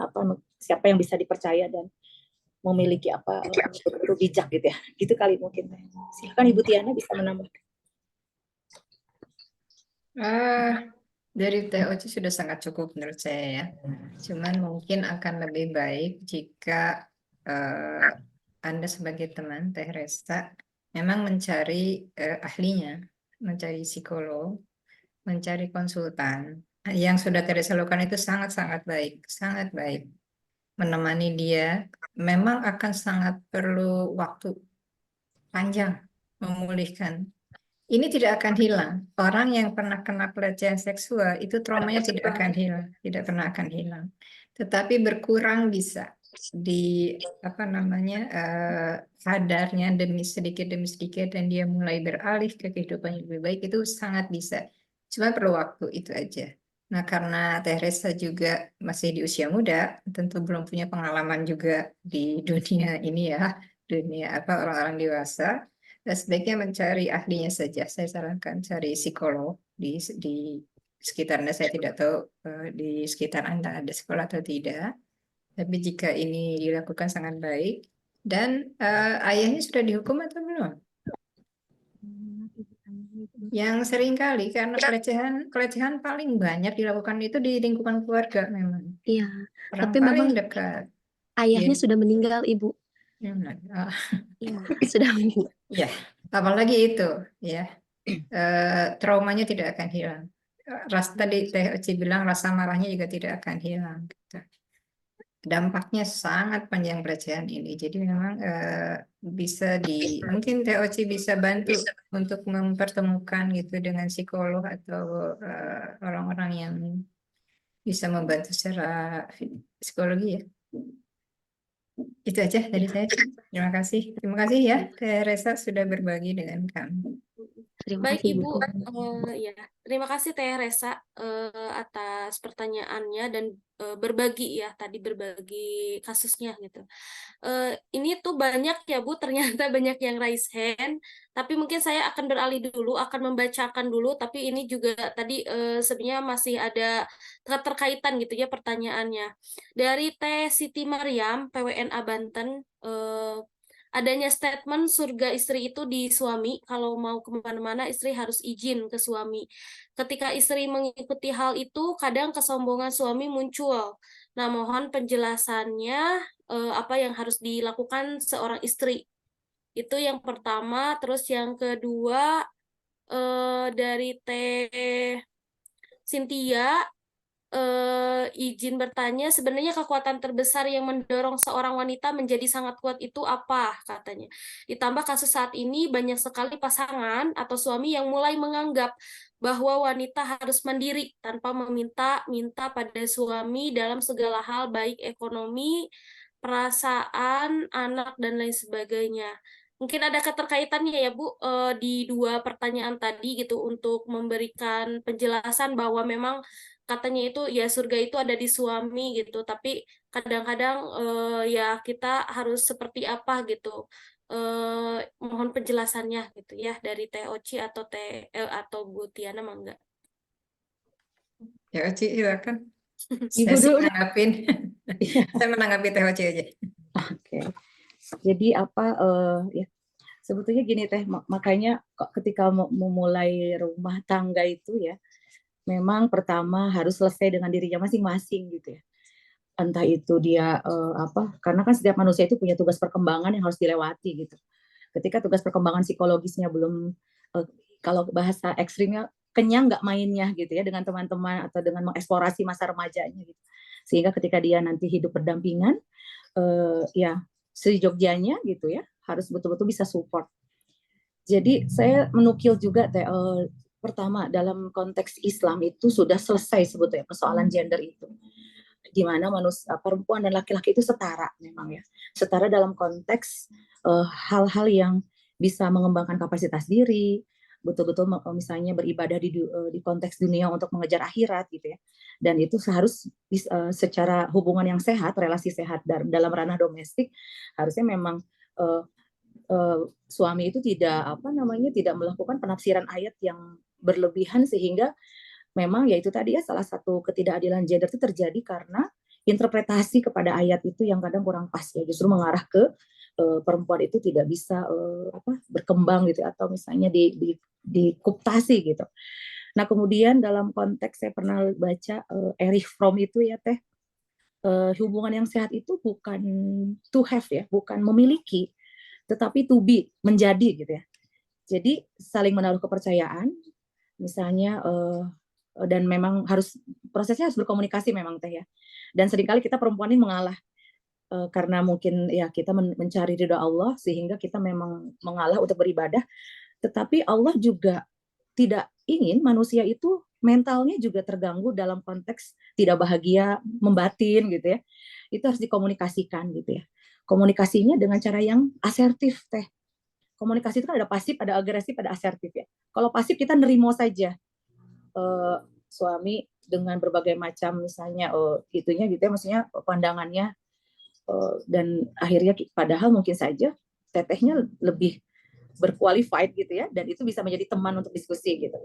siapa yang bisa dipercaya dan memiliki betul-betul bijak gitu ya. Gitu kali mungkin Teh. Silakan Ibu Tiana bisa menambah. Dari Teh Oci sudah sangat cukup menurut saya ya. Cuman mungkin akan lebih baik jika Anda sebagai teman Teh Resta memang mencari ahlinya, mencari psikolog, mencari konsultan. Yang sudah Teh Resta lakukan itu sangat-sangat baik, sangat baik. menemani dia, memang akan sangat perlu waktu panjang memulihkan. Ini tidak akan hilang. Orang yang pernah kena pelecehan seksual itu traumanya tidak akan hilang, tidak pernah akan hilang. Tetapi berkurang bisa di sadarnya sedikit demi sedikit dan dia mulai beralih ke kehidupan yang lebih baik itu sangat bisa. Cuma perlu waktu itu aja. Nah, karena Teh Resa juga masih di usia muda, tentu belum punya pengalaman juga di dunia ini ya, dunia orang-orang dewasa. Sebaiknya mencari ahlinya saja. Saya sarankan cari psikolog di sekitar Anda. Saya tidak tahu di sekitar Anda ada sekolah atau tidak. Tapi jika ini dilakukan sangat baik. Dan ayahnya sudah dihukum atau belum? Yang sering kali karena pelecehan paling banyak dilakukan itu di lingkungan keluarga memang. Iya, Orang tapi paling memang dekat. ayahnya Iya. sudah meninggal, Ibu. Iya, sudah meninggal. Ya, apalagi itu, ya. Traumanya tidak akan hilang. Tadi Teh Oci bilang rasa marahnya juga tidak akan hilang. Gitu. Dampaknya sangat panjang pelecehan ini. Jadi memang bisa mungkin Teh Oci bisa bantu untuk mempertemukan gitu dengan psikolog atau orang-orang yang bisa membantu secara psikologi ya. Itu aja dari saya. Terima kasih. Terima kasih ya Teh Resa sudah berbagi dengan kami. Terima Baik kasih, Ibu, Ibu. ya terima kasih Teh Resa atas pertanyaannya dan berbagi kasusnya gitu. Ini tuh banyak ya Bu, ternyata banyak yang raise hand, tapi mungkin saya akan beralih dulu, akan membacakan dulu, tapi ini juga tadi sebenarnya masih ada keterkaitan gitu ya pertanyaannya. Dari Teh Siti Mariam, PWNA Banten, adanya statement surga istri itu di suami, kalau mau kemana-mana istri harus izin ke suami. Ketika istri mengikuti hal itu, kadang kesombongan suami muncul. Nah, mohon penjelasannya apa yang harus dilakukan seorang istri. Itu yang pertama. Terus yang kedua, dari Teh Cynthia, izin bertanya, sebenarnya kekuatan terbesar yang mendorong seorang wanita menjadi sangat kuat itu apa, katanya. Ditambah kasus saat ini banyak sekali pasangan atau suami yang mulai menganggap bahwa wanita harus mandiri tanpa meminta pada suami dalam segala hal, baik ekonomi, perasaan, anak, dan lain sebagainya. Mungkin ada keterkaitannya ya Bu di dua pertanyaan tadi gitu untuk memberikan penjelasan bahwa memang katanya itu ya surga itu ada di suami gitu, tapi kadang-kadang ya kita harus seperti apa gitu. Mohon penjelasannya gitu ya dari Teh Oci atau Bu Tiana mangga. Ya Oci silakan. Ibu Saya dulu. menanggapin. Saya menanggapi Teh Oci aja. Oke. Jadi ya sebetulnya gini Teh, makanya ketika memulai rumah tangga itu ya, memang pertama harus selesai dengan dirinya masing-masing gitu ya. Entah itu dia karena kan setiap manusia itu punya tugas perkembangan yang harus dilewati gitu. Ketika tugas perkembangan psikologisnya belum, kalau bahasa ekstrimnya kenyang nggak mainnya gitu ya dengan teman-teman atau dengan mengeksplorasi masa remajanya gitu. Sehingga ketika dia nanti hidup berdampingan, ya sejogjanya gitu ya harus betul-betul bisa support. Jadi saya menukil juga pertama dalam konteks Islam itu sudah selesai sebetulnya persoalan gender itu, di mana manusia perempuan dan laki-laki itu setara memang ya, setara dalam konteks hal-hal yang bisa mengembangkan kapasitas diri, betul-betul misalnya beribadah di konteks dunia untuk mengejar akhirat gitu ya, dan itu harus secara hubungan yang sehat, relasi sehat dalam ranah domestik harusnya memang suami itu tidak tidak melakukan penafsiran ayat yang berlebihan sehingga memang ya itu tadi ya salah satu ketidakadilan gender itu terjadi karena interpretasi kepada ayat itu yang kadang kurang pas ya, justru mengarah ke perempuan itu tidak bisa berkembang gitu atau misalnya dikuptasi gitu. Nah kemudian dalam konteks saya pernah baca Erich Fromm itu ya Teh, hubungan yang sehat itu bukan to have ya, bukan memiliki, tetapi to be, menjadi gitu ya. Jadi saling menaruh kepercayaan, misalnya dan memang prosesnya harus berkomunikasi memang Teh ya. Dan seringkali kita perempuan ini mengalah. karena mungkin ya kita mencari ridha Allah sehingga kita memang mengalah untuk beribadah, tetapi Allah juga tidak ingin manusia itu mentalnya juga terganggu dalam konteks tidak bahagia, membatin gitu ya. Itu harus dikomunikasikan gitu ya. Komunikasinya dengan cara yang asertif teh. Komunikasi itu kan ada pasif, ada agresif, ada asertif ya. Kalau pasif kita nerimo saja suami dengan berbagai macam misalnya itunya gitu ya, maksudnya pandangannya, dan akhirnya padahal mungkin saja tetehnya lebih berqualified gitu ya, dan itu bisa menjadi teman untuk diskusi gitu.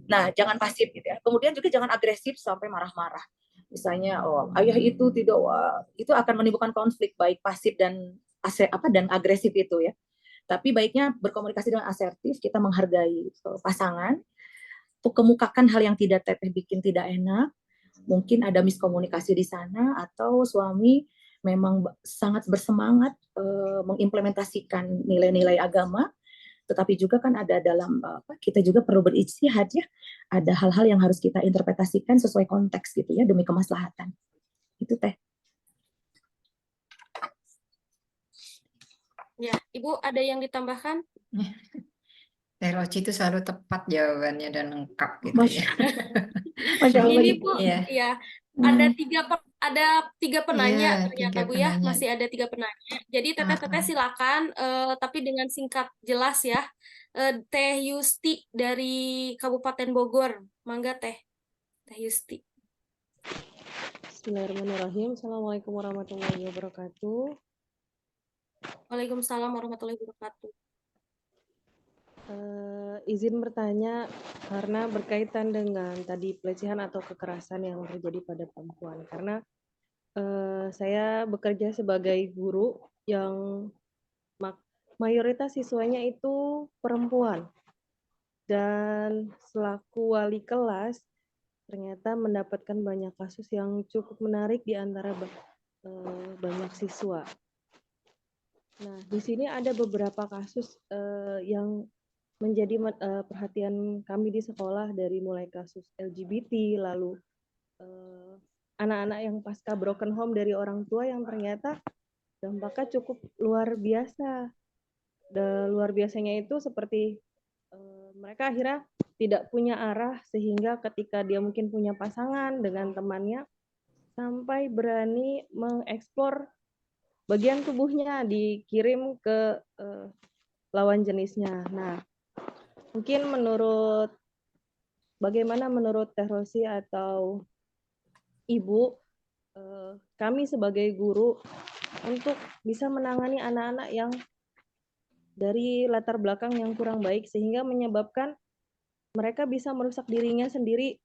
Nah, jangan pasif gitu ya. Kemudian juga jangan agresif sampai marah-marah. Misalnya, ayah itu tidak, itu akan menimbulkan konflik baik pasif dan dan agresif itu ya. Tapi baiknya berkomunikasi dengan asertif, kita menghargai pasangan, untuk kemukakan hal yang tidak teteh bikin tidak enak. Mungkin ada miskomunikasi di sana, atau suami memang sangat bersemangat mengimplementasikan nilai-nilai agama, tetapi juga kan ada dalam kita juga perlu berijtihad ya. Ada hal-hal yang harus kita interpretasikan sesuai konteks gitu ya, demi kemaslahatan. Itu teh. Ya, Ibu ada yang ditambahkan? Teh Roci itu selalu tepat jawabannya dan lengkap gitu Masya, ya. Masya Allah Ini Ibu. Bu, Iya. ya Hmm. ada tiga penanya Iya, ternyata 3 Bu ya, penanya. masih ada 3 penanya. Jadi teteh-teteh silakan, tapi dengan singkat jelas ya. Teh Yusti dari Kabupaten Bogor, mangga Teh Yusti. Bismillahirrahmanirrahim. Assalamualaikum warahmatullahi wabarakatuh. Waalaikumsalam warahmatullahi wabarakatuh. Izin bertanya karena berkaitan dengan tadi pelecehan atau kekerasan yang terjadi pada perempuan. Karena saya bekerja sebagai guru yang mayoritas siswanya itu perempuan. Dan selaku wali kelas ternyata mendapatkan banyak kasus yang cukup menarik di antara banyak siswa. Nah, di sini ada beberapa kasus yang menjadi perhatian kami di sekolah, dari mulai kasus LGBT, lalu anak-anak yang pasca broken home dari orang tua yang ternyata dampaknya cukup luar biasa. Dan luar biasanya itu seperti mereka akhirnya tidak punya arah, sehingga ketika dia mungkin punya pasangan dengan temannya, sampai berani mengeksplor bagian tubuhnya dikirim ke lawan jenisnya. Nah, mungkin bagaimana menurut Teh Rosi atau Ibu, kami sebagai guru untuk bisa menangani anak-anak yang dari latar belakang yang kurang baik, sehingga menyebabkan mereka bisa merusak dirinya sendiri,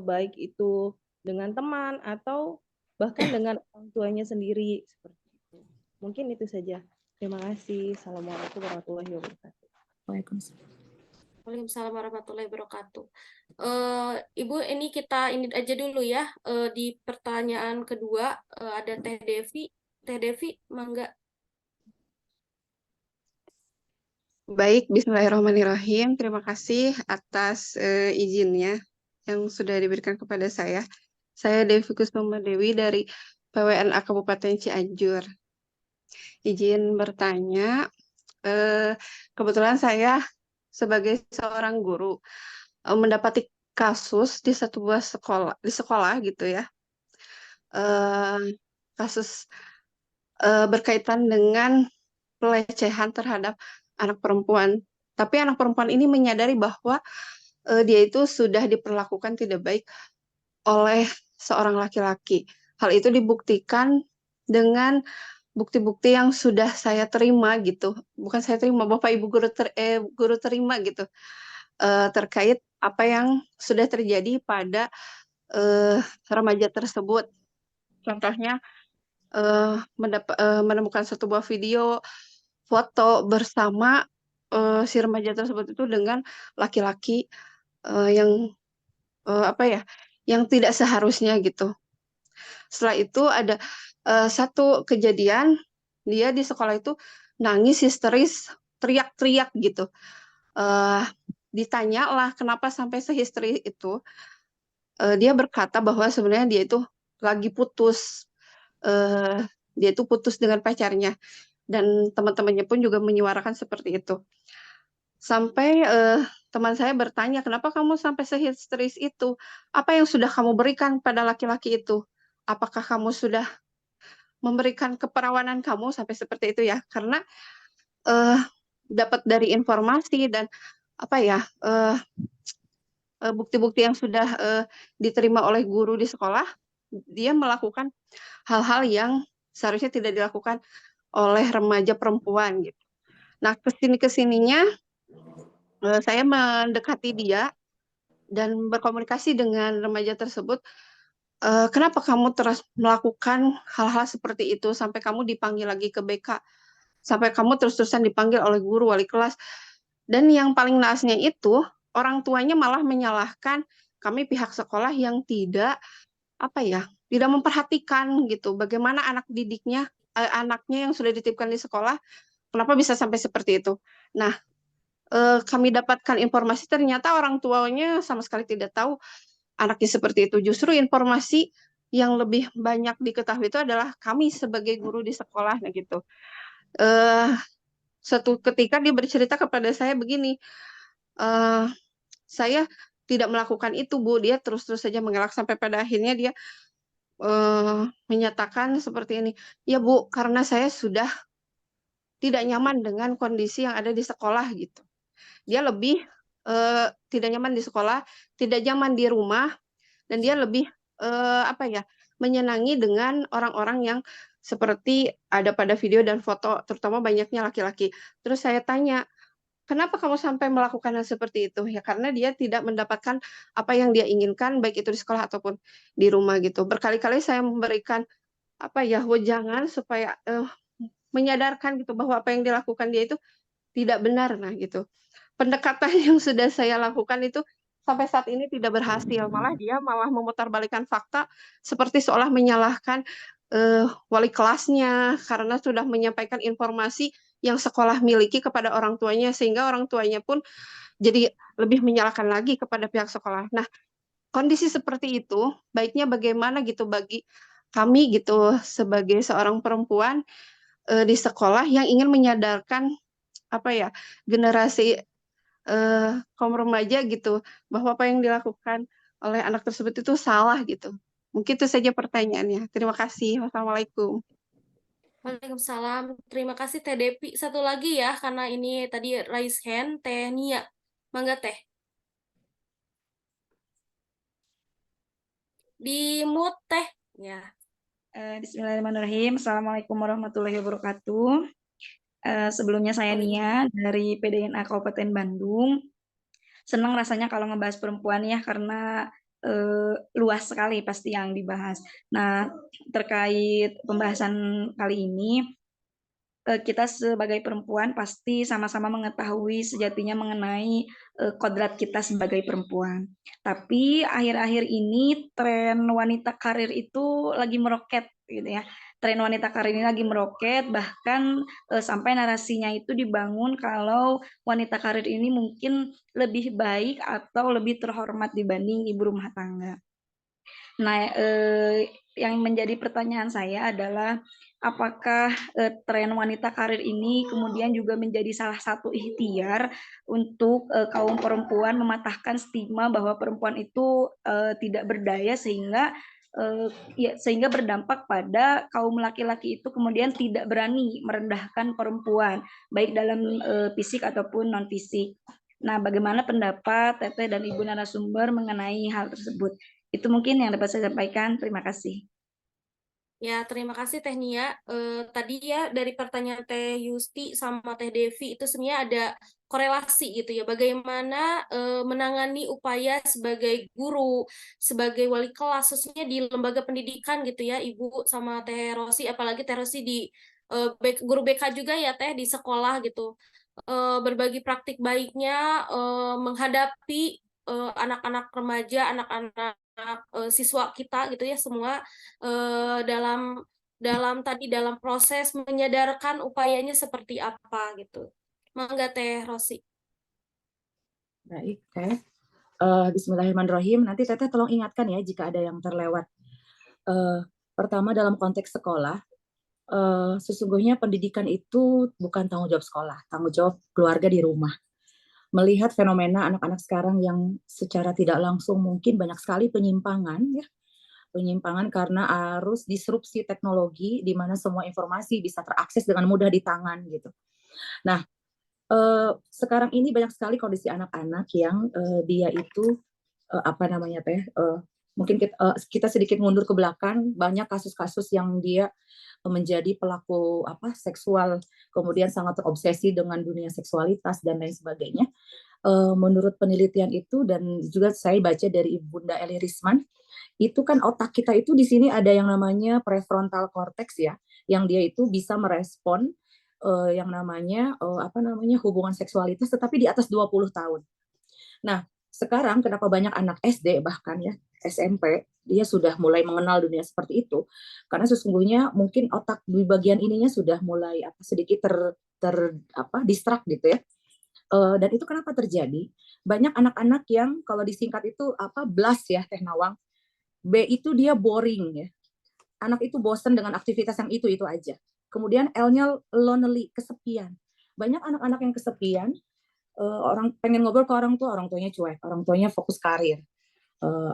baik itu dengan teman atau bahkan dengan orang tuanya sendiri, seperti itu. Mungkin itu saja. Terima kasih. Assalamualaikum warahmatullahi wabarakatuh. Waalaikumsalam warahmatullahi wabarakatuh. Ibu, ini kita ini aja dulu ya. Di pertanyaan kedua ada Teh Devi. Teh Devi, mangga. Baik, bismillahirrahmanirrahim. Terima kasih atas izinnya yang sudah diberikan kepada saya. Saya Devi Kusuma Dewi dari PWNA Kabupaten Cianjur. Izin bertanya, kebetulan saya sebagai seorang guru mendapati kasus di sebuah sekolah gitu ya. Kasus berkaitan dengan pelecehan terhadap anak perempuan. Tapi anak perempuan ini menyadari bahwa dia itu sudah diperlakukan tidak baik oleh seorang laki-laki. Hal itu dibuktikan dengan bukti-bukti yang sudah saya terima gitu. Bukan saya terima, Bapak Ibu guru terima gitu. Terkait apa yang sudah terjadi pada remaja tersebut. Contohnya menemukan satu buah video foto bersama si remaja tersebut itu dengan laki-laki yang yang tidak seharusnya gitu. Setelah itu ada satu kejadian, dia di sekolah itu nangis histeris, teriak-teriak gitu. Ditanya lah kenapa sampai sehisteris itu. Dia berkata bahwa sebenarnya dia itu lagi putus dia itu putus dengan pacarnya, dan teman-temannya pun juga menyuarakan seperti itu. Sampai teman saya bertanya, kenapa kamu sampai sehisteris itu? Apa yang sudah kamu berikan pada laki-laki itu? Apakah kamu sudah memberikan keperawanan kamu, sampai seperti itu ya? Karena dapat dari informasi dan apa ya, bukti-bukti yang sudah diterima oleh guru di sekolah, dia melakukan hal-hal yang seharusnya tidak dilakukan oleh remaja perempuan gitu. Nah, kesininya saya mendekati dia dan berkomunikasi dengan remaja tersebut. Kenapa kamu terus melakukan hal-hal seperti itu sampai kamu dipanggil lagi ke BK, sampai kamu terus-terusan dipanggil oleh guru, wali kelas. Dan yang paling naasnya itu, orang tuanya malah menyalahkan kami pihak sekolah yang tidak tidak memperhatikan gitu bagaimana anaknya yang sudah dititipkan di sekolah, kenapa bisa sampai seperti itu. Nah, kami dapatkan informasi ternyata orang tuanya sama sekali tidak tahu anaknya seperti itu. Justru informasi yang lebih banyak diketahui itu adalah kami sebagai guru di sekolah, nah gitu. Suatu ketika dia bercerita kepada saya begini, saya tidak melakukan itu, Bu. Dia terus-terus saja mengelak sampai pada akhirnya dia menyatakan seperti ini, ya Bu, karena saya sudah tidak nyaman dengan kondisi yang ada di sekolah gitu. Dia lebih tidak nyaman di sekolah, tidak nyaman di rumah, dan dia lebih menyenangi dengan orang-orang yang seperti ada pada video dan foto, terutama banyaknya laki-laki. Terus saya tanya, kenapa kamu sampai melakukan hal seperti itu? Ya karena dia tidak mendapatkan apa yang dia inginkan, baik itu di sekolah ataupun di rumah gitu. Berkali-kali saya memberikan wejangan supaya menyadarkan gitu bahwa apa yang dilakukan dia itu tidak benar. Nah gitu. Pendekatan yang sudah saya lakukan itu sampai saat ini tidak berhasil. Malah dia memutarbalikkan fakta seperti seolah menyalahkan wali kelasnya karena sudah menyampaikan informasi yang sekolah miliki kepada orang tuanya, sehingga orang tuanya pun jadi lebih menyalahkan lagi kepada pihak sekolah. Nah, kondisi seperti itu baiknya bagaimana gitu bagi kami gitu sebagai seorang perempuan di sekolah yang ingin menyadarkan generasi kaum remaja gitu bahwa apa yang dilakukan oleh anak tersebut itu salah gitu. Mungkin itu saja pertanyaannya. Terima kasih. Wassalamualaikum. Waalaikumsalam. Terima kasih Teh Depi. Satu lagi ya, karena ini tadi raise hand, Teh Nia. Mangga Teh. Di mute Teh. Ya. Bismillahirrahmanirrahim. Assalamualaikum warahmatullahi wabarakatuh. Sebelumnya saya Nia dari PDNA Kabupaten Bandung. Senang rasanya kalau ngebahas perempuan ya, karena luas sekali pasti yang dibahas. Nah, terkait pembahasan kali ini, kita sebagai perempuan pasti sama-sama mengetahui sejatinya mengenai kodrat kita sebagai perempuan. Tapi akhir-akhir ini tren wanita karir itu lagi meroket gitu ya. Tren wanita karir ini lagi meroket, bahkan sampai narasinya itu dibangun kalau wanita karir ini mungkin lebih baik atau lebih terhormat dibanding ibu rumah tangga. Nah, yang menjadi pertanyaan saya adalah apakah tren wanita karir ini kemudian juga menjadi salah satu ikhtiar untuk kaum perempuan mematahkan stigma bahwa perempuan itu tidak berdaya sehingga berdampak pada kaum laki-laki itu kemudian tidak berani merendahkan perempuan baik dalam fisik ataupun non fisik. Nah, bagaimana pendapat Teteh dan Ibu narasumber mengenai hal tersebut? Itu mungkin yang dapat saya sampaikan. Terima kasih. Ya, terima kasih Teh Nia. Tadi ya dari pertanyaan Teh Yusti sama Teh Devi itu sebenarnya ada korelasi gitu ya. Bagaimana menangani upaya sebagai guru, sebagai wali kelas, khususnya di lembaga pendidikan gitu ya, Ibu sama Teh Rosi, apalagi Teh Rosi di guru BK juga ya Teh di sekolah gitu. Berbagi praktik baiknya menghadapi anak-anak remaja, anak-anak siswa kita gitu ya semua dalam proses menyadarkan upayanya seperti apa gitu. Mangga Teh Rosi. Baik, Teh. Bismillahirrahmanirrahim. Nanti Teteh tolong ingatkan ya jika ada yang terlewat. Pertama dalam konteks sekolah, sesungguhnya pendidikan itu bukan tanggung jawab sekolah, tanggung jawab keluarga di rumah. Melihat fenomena anak-anak sekarang yang secara tidak langsung mungkin banyak sekali penyimpangan, ya, penyimpangan karena arus disrupsi teknologi di mana semua informasi bisa terakses dengan mudah di tangan gitu. Nah, sekarang ini banyak sekali kondisi anak-anak yang dia itu apa namanya teh mungkin kita sedikit mundur ke belakang, banyak kasus-kasus yang dia menjadi pelaku seksual, kemudian sangat terobsesi dengan dunia seksualitas dan lain sebagainya. Menurut penelitian itu dan juga saya baca dari Bunda Eli Risman, itu kan otak kita itu di sini ada yang namanya prefrontal cortex ya, yang dia itu bisa merespon yang namanya hubungan seksualitas tetapi di atas 20 tahun. Nah, sekarang kenapa banyak anak SD bahkan ya SMP dia sudah mulai mengenal dunia seperti itu karena sesungguhnya mungkin otak di bagian ininya sudah mulai sedikit distract gitu ya. Dan itu kenapa terjadi? Banyak anak-anak yang kalau disingkat itu BLAS ya Teh Nawang. B itu dia boring ya. Anak itu bosan dengan aktivitas yang itu aja. Kemudian L-nya lonely, kesepian. Banyak anak-anak yang kesepian, orang pengen ngobrol ke orang tuanya cuek, orang tuanya fokus karir,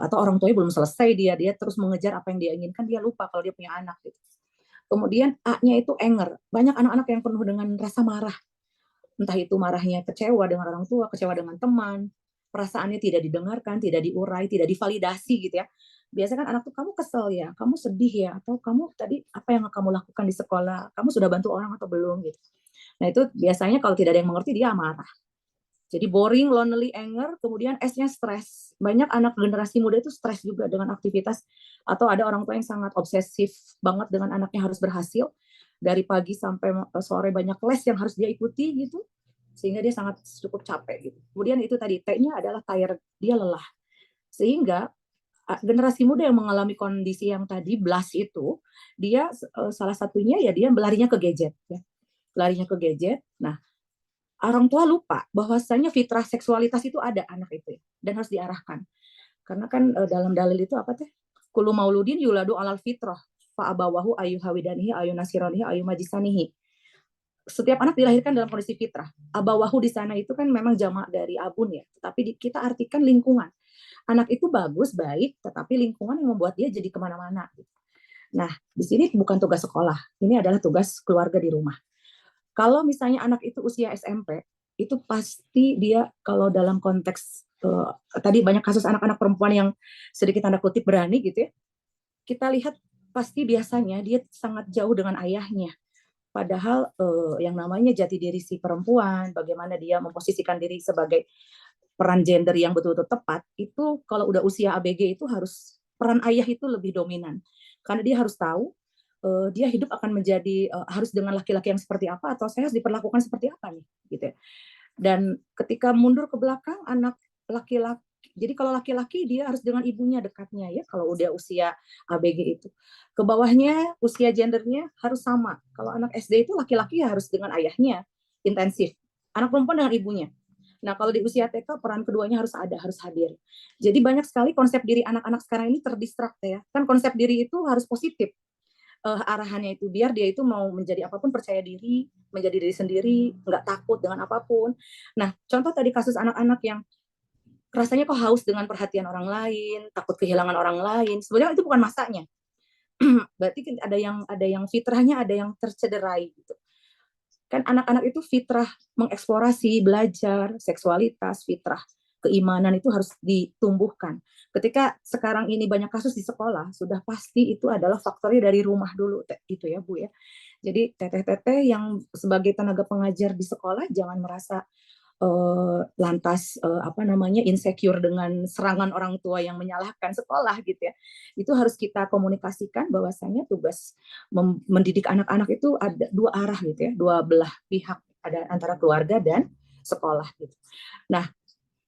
atau orang tuanya belum selesai dia terus mengejar apa yang dia inginkan, dia lupa kalau dia punya anak gitu. Kemudian A-nya itu anger, banyak anak-anak yang penuh dengan rasa marah, entah itu marahnya kecewa dengan orang tua, kecewa dengan teman, perasaannya tidak didengarkan, tidak diurai, tidak divalidasi gitu ya. Biasanya kan anak tuh, kamu kesel ya, kamu sedih ya, atau kamu tadi apa yang kamu lakukan di sekolah, kamu sudah bantu orang atau belum gitu. Nah itu biasanya kalau tidak ada yang mengerti dia marah. Jadi boring, lonely, anger, kemudian S-nya stres. Banyak anak generasi muda itu stres juga dengan aktivitas, atau ada orang tua yang sangat obsesif banget dengan anaknya harus berhasil, dari pagi sampai sore banyak les yang harus dia ikuti gitu, sehingga dia sangat cukup capek gitu. Kemudian itu tadi T-nya adalah tired, dia lelah. Sehingga generasi muda yang mengalami kondisi yang tadi BLAS itu, dia salah satunya ya dia larinya ke gadget ya. Larinya ke gadget. Nah, orang tua lupa bahwasanya fitrah seksualitas itu ada anak itu ya, dan harus diarahkan. Karena kan dalam dalil itu apa teh? Kullu mauludin yuladu alal fitrah fa abawahu ayu hawidanihi ayu nasiranihi ayu majisanihi. Setiap anak dilahirkan dalam kondisi fitrah. Abawahu di sana itu kan memang jamak dari abun ya, tapi kita artikan lingkungan. Anak itu bagus, baik, tetapi lingkungan yang membuat dia jadi kemana-mana. Nah, di sini bukan tugas sekolah, ini adalah tugas keluarga di rumah. Kalau misalnya anak itu usia SMP, itu pasti dia kalau dalam konteks tadi banyak kasus anak-anak perempuan yang sedikit tanda kutip berani gitu ya, kita lihat pasti biasanya dia sangat jauh dengan ayahnya. Padahal yang namanya jati diri si perempuan, bagaimana dia memposisikan diri sebagai peran gender yang betul-betul tepat, itu kalau udah usia ABG itu harus peran ayah itu lebih dominan. Karena dia harus tahu dia hidup akan menjadi harus dengan laki-laki yang seperti apa, atau saya harus diperlakukan seperti apa nih gitu ya. Dan ketika mundur ke belakang anak laki-laki, jadi kalau laki-laki dia harus dengan ibunya dekatnya ya, kalau udah usia ABG itu. Ke bawahnya usia gendernya harus sama. Kalau anak SD itu laki-laki harus dengan ayahnya intensif, anak perempuan dengan ibunya. Nah, kalau di usia TK peran keduanya harus ada, harus hadir. Jadi banyak sekali konsep diri anak-anak sekarang ini terdistrak ya. Kan konsep diri itu harus positif. Arahannya itu biar dia itu mau menjadi apapun percaya diri, menjadi diri sendiri, nggak takut dengan apapun. Nah, contoh tadi kasus anak-anak yang rasanya kok haus dengan perhatian orang lain, takut kehilangan orang lain. Sebenarnya itu bukan masanya. Berarti ada yang fitrahnya ada yang tercederai gitu. Kan anak-anak itu fitrah mengeksplorasi, belajar, seksualitas, fitrah, keimanan itu harus ditumbuhkan. Ketika sekarang ini banyak kasus di sekolah, sudah pasti itu adalah faktornya dari rumah dulu itu ya Bu ya. Jadi teteh-teteh yang sebagai tenaga pengajar di sekolah jangan merasa lantas insecure dengan serangan orang tua yang menyalahkan sekolah gitu ya. Itu harus kita komunikasikan bahwasanya tugas mendidik anak-anak itu ada dua arah gitu ya, dua belah pihak, ada antara keluarga dan sekolah gitu. Nah,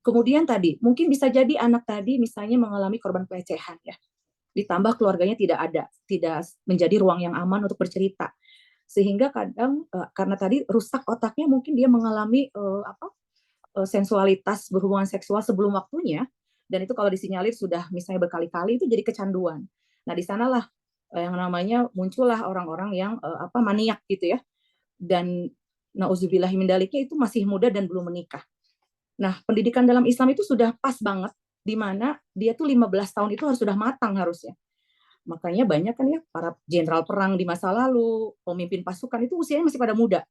kemudian tadi mungkin bisa jadi anak tadi misalnya mengalami korban pelecehan ya. Ditambah keluarganya tidak menjadi ruang yang aman untuk bercerita. Sehingga kadang karena tadi rusak otaknya, mungkin dia mengalami sensualitas berhubungan seksual sebelum waktunya, dan itu kalau disinyalir sudah misalnya berkali-kali itu jadi kecanduan. Nah, di sanalah yang namanya muncullah orang-orang yang maniak gitu ya. Dan nauzubillahi min daliknya itu masih muda dan belum menikah. Nah, pendidikan dalam Islam itu sudah pas banget, di mana dia tuh 15 tahun itu harus sudah matang harusnya. Makanya banyak kan ya para jenderal perang di masa lalu, pemimpin pasukan itu usianya masih pada muda.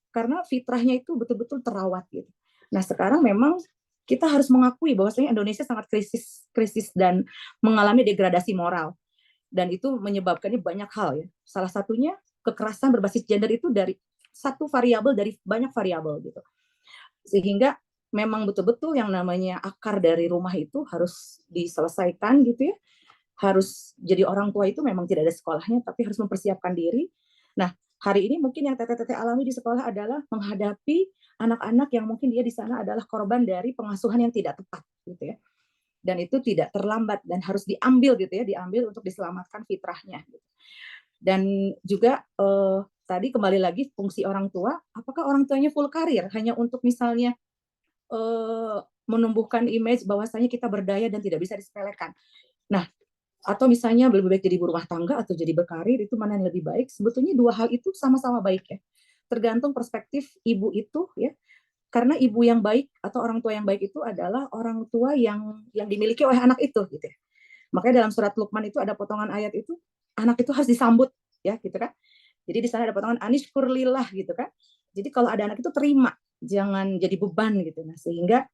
Karena fitrahnya itu betul-betul terawat gitu. Nah, sekarang memang kita harus mengakui bahwasanya Indonesia sangat krisis dan mengalami degradasi moral. Dan itu menyebabkannya banyak hal ya. Salah satunya kekerasan berbasis gender itu dari satu variabel dari banyak variabel gitu. Sehingga memang betul-betul yang namanya akar dari rumah itu harus diselesaikan gitu ya. Harus jadi orang tua itu memang tidak ada sekolahnya, tapi harus mempersiapkan diri. Nah, hari ini mungkin yang teteh-teteh alami di sekolah adalah menghadapi anak-anak yang mungkin dia di sana adalah korban dari pengasuhan yang tidak tepat gitu ya. Dan itu tidak terlambat dan harus diambil gitu ya, diambil untuk diselamatkan fitrahnya. Dan juga tadi kembali lagi fungsi orang tua, apakah orang tuanya full karir hanya untuk misalnya menumbuhkan image bahwasanya kita berdaya dan tidak bisa disepelekan. Nah, atau misalnya lebih baik jadi ibu rumah tangga atau jadi berkarir, itu mana yang lebih baik? Sebetulnya dua hal itu sama-sama baik ya. Tergantung perspektif ibu itu ya. Karena ibu yang baik atau orang tua yang baik itu adalah orang tua yang dimiliki oleh anak itu gitu ya. Makanya dalam surat Luqman itu ada potongan ayat itu, anak itu harus disambut ya gitu kan. Jadi di sana ada potongan anishkurlillah gitu kan. Jadi kalau ada anak itu terima, jangan jadi beban gitu. Nah, sehingga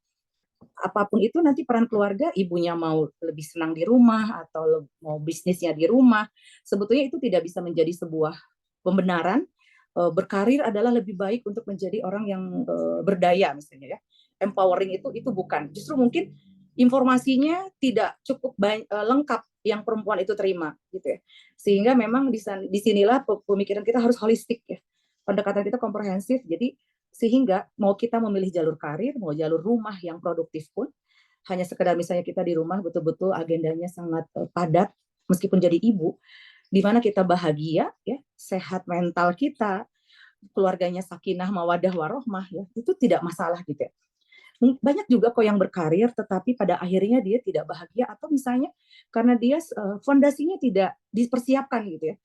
apapun itu nanti peran keluarga, ibunya mau lebih senang di rumah atau mau bisnisnya di rumah, sebetulnya itu tidak bisa menjadi sebuah pembenaran. Berkarir adalah lebih baik untuk menjadi orang yang berdaya misalnya ya. Empowering itu bukan. Justru mungkin informasinya tidak cukup lengkap yang perempuan itu terima gitu ya. Sehingga memang di sinilah pemikiran kita harus holistik ya. Pendekatan kita komprehensif. Jadi sehingga mau kita memilih jalur karir, mau jalur rumah yang produktif pun, hanya sekedar misalnya kita di rumah betul-betul agendanya sangat padat, meskipun jadi ibu, di mana kita bahagia, ya, sehat mental kita, keluarganya sakinah, mawadah, warohmah, ya, itu tidak masalah gitu ya. Banyak juga kok yang berkarir, tetapi pada akhirnya dia tidak bahagia, atau misalnya karena dia fondasinya tidak dipersiapkan gitu ya.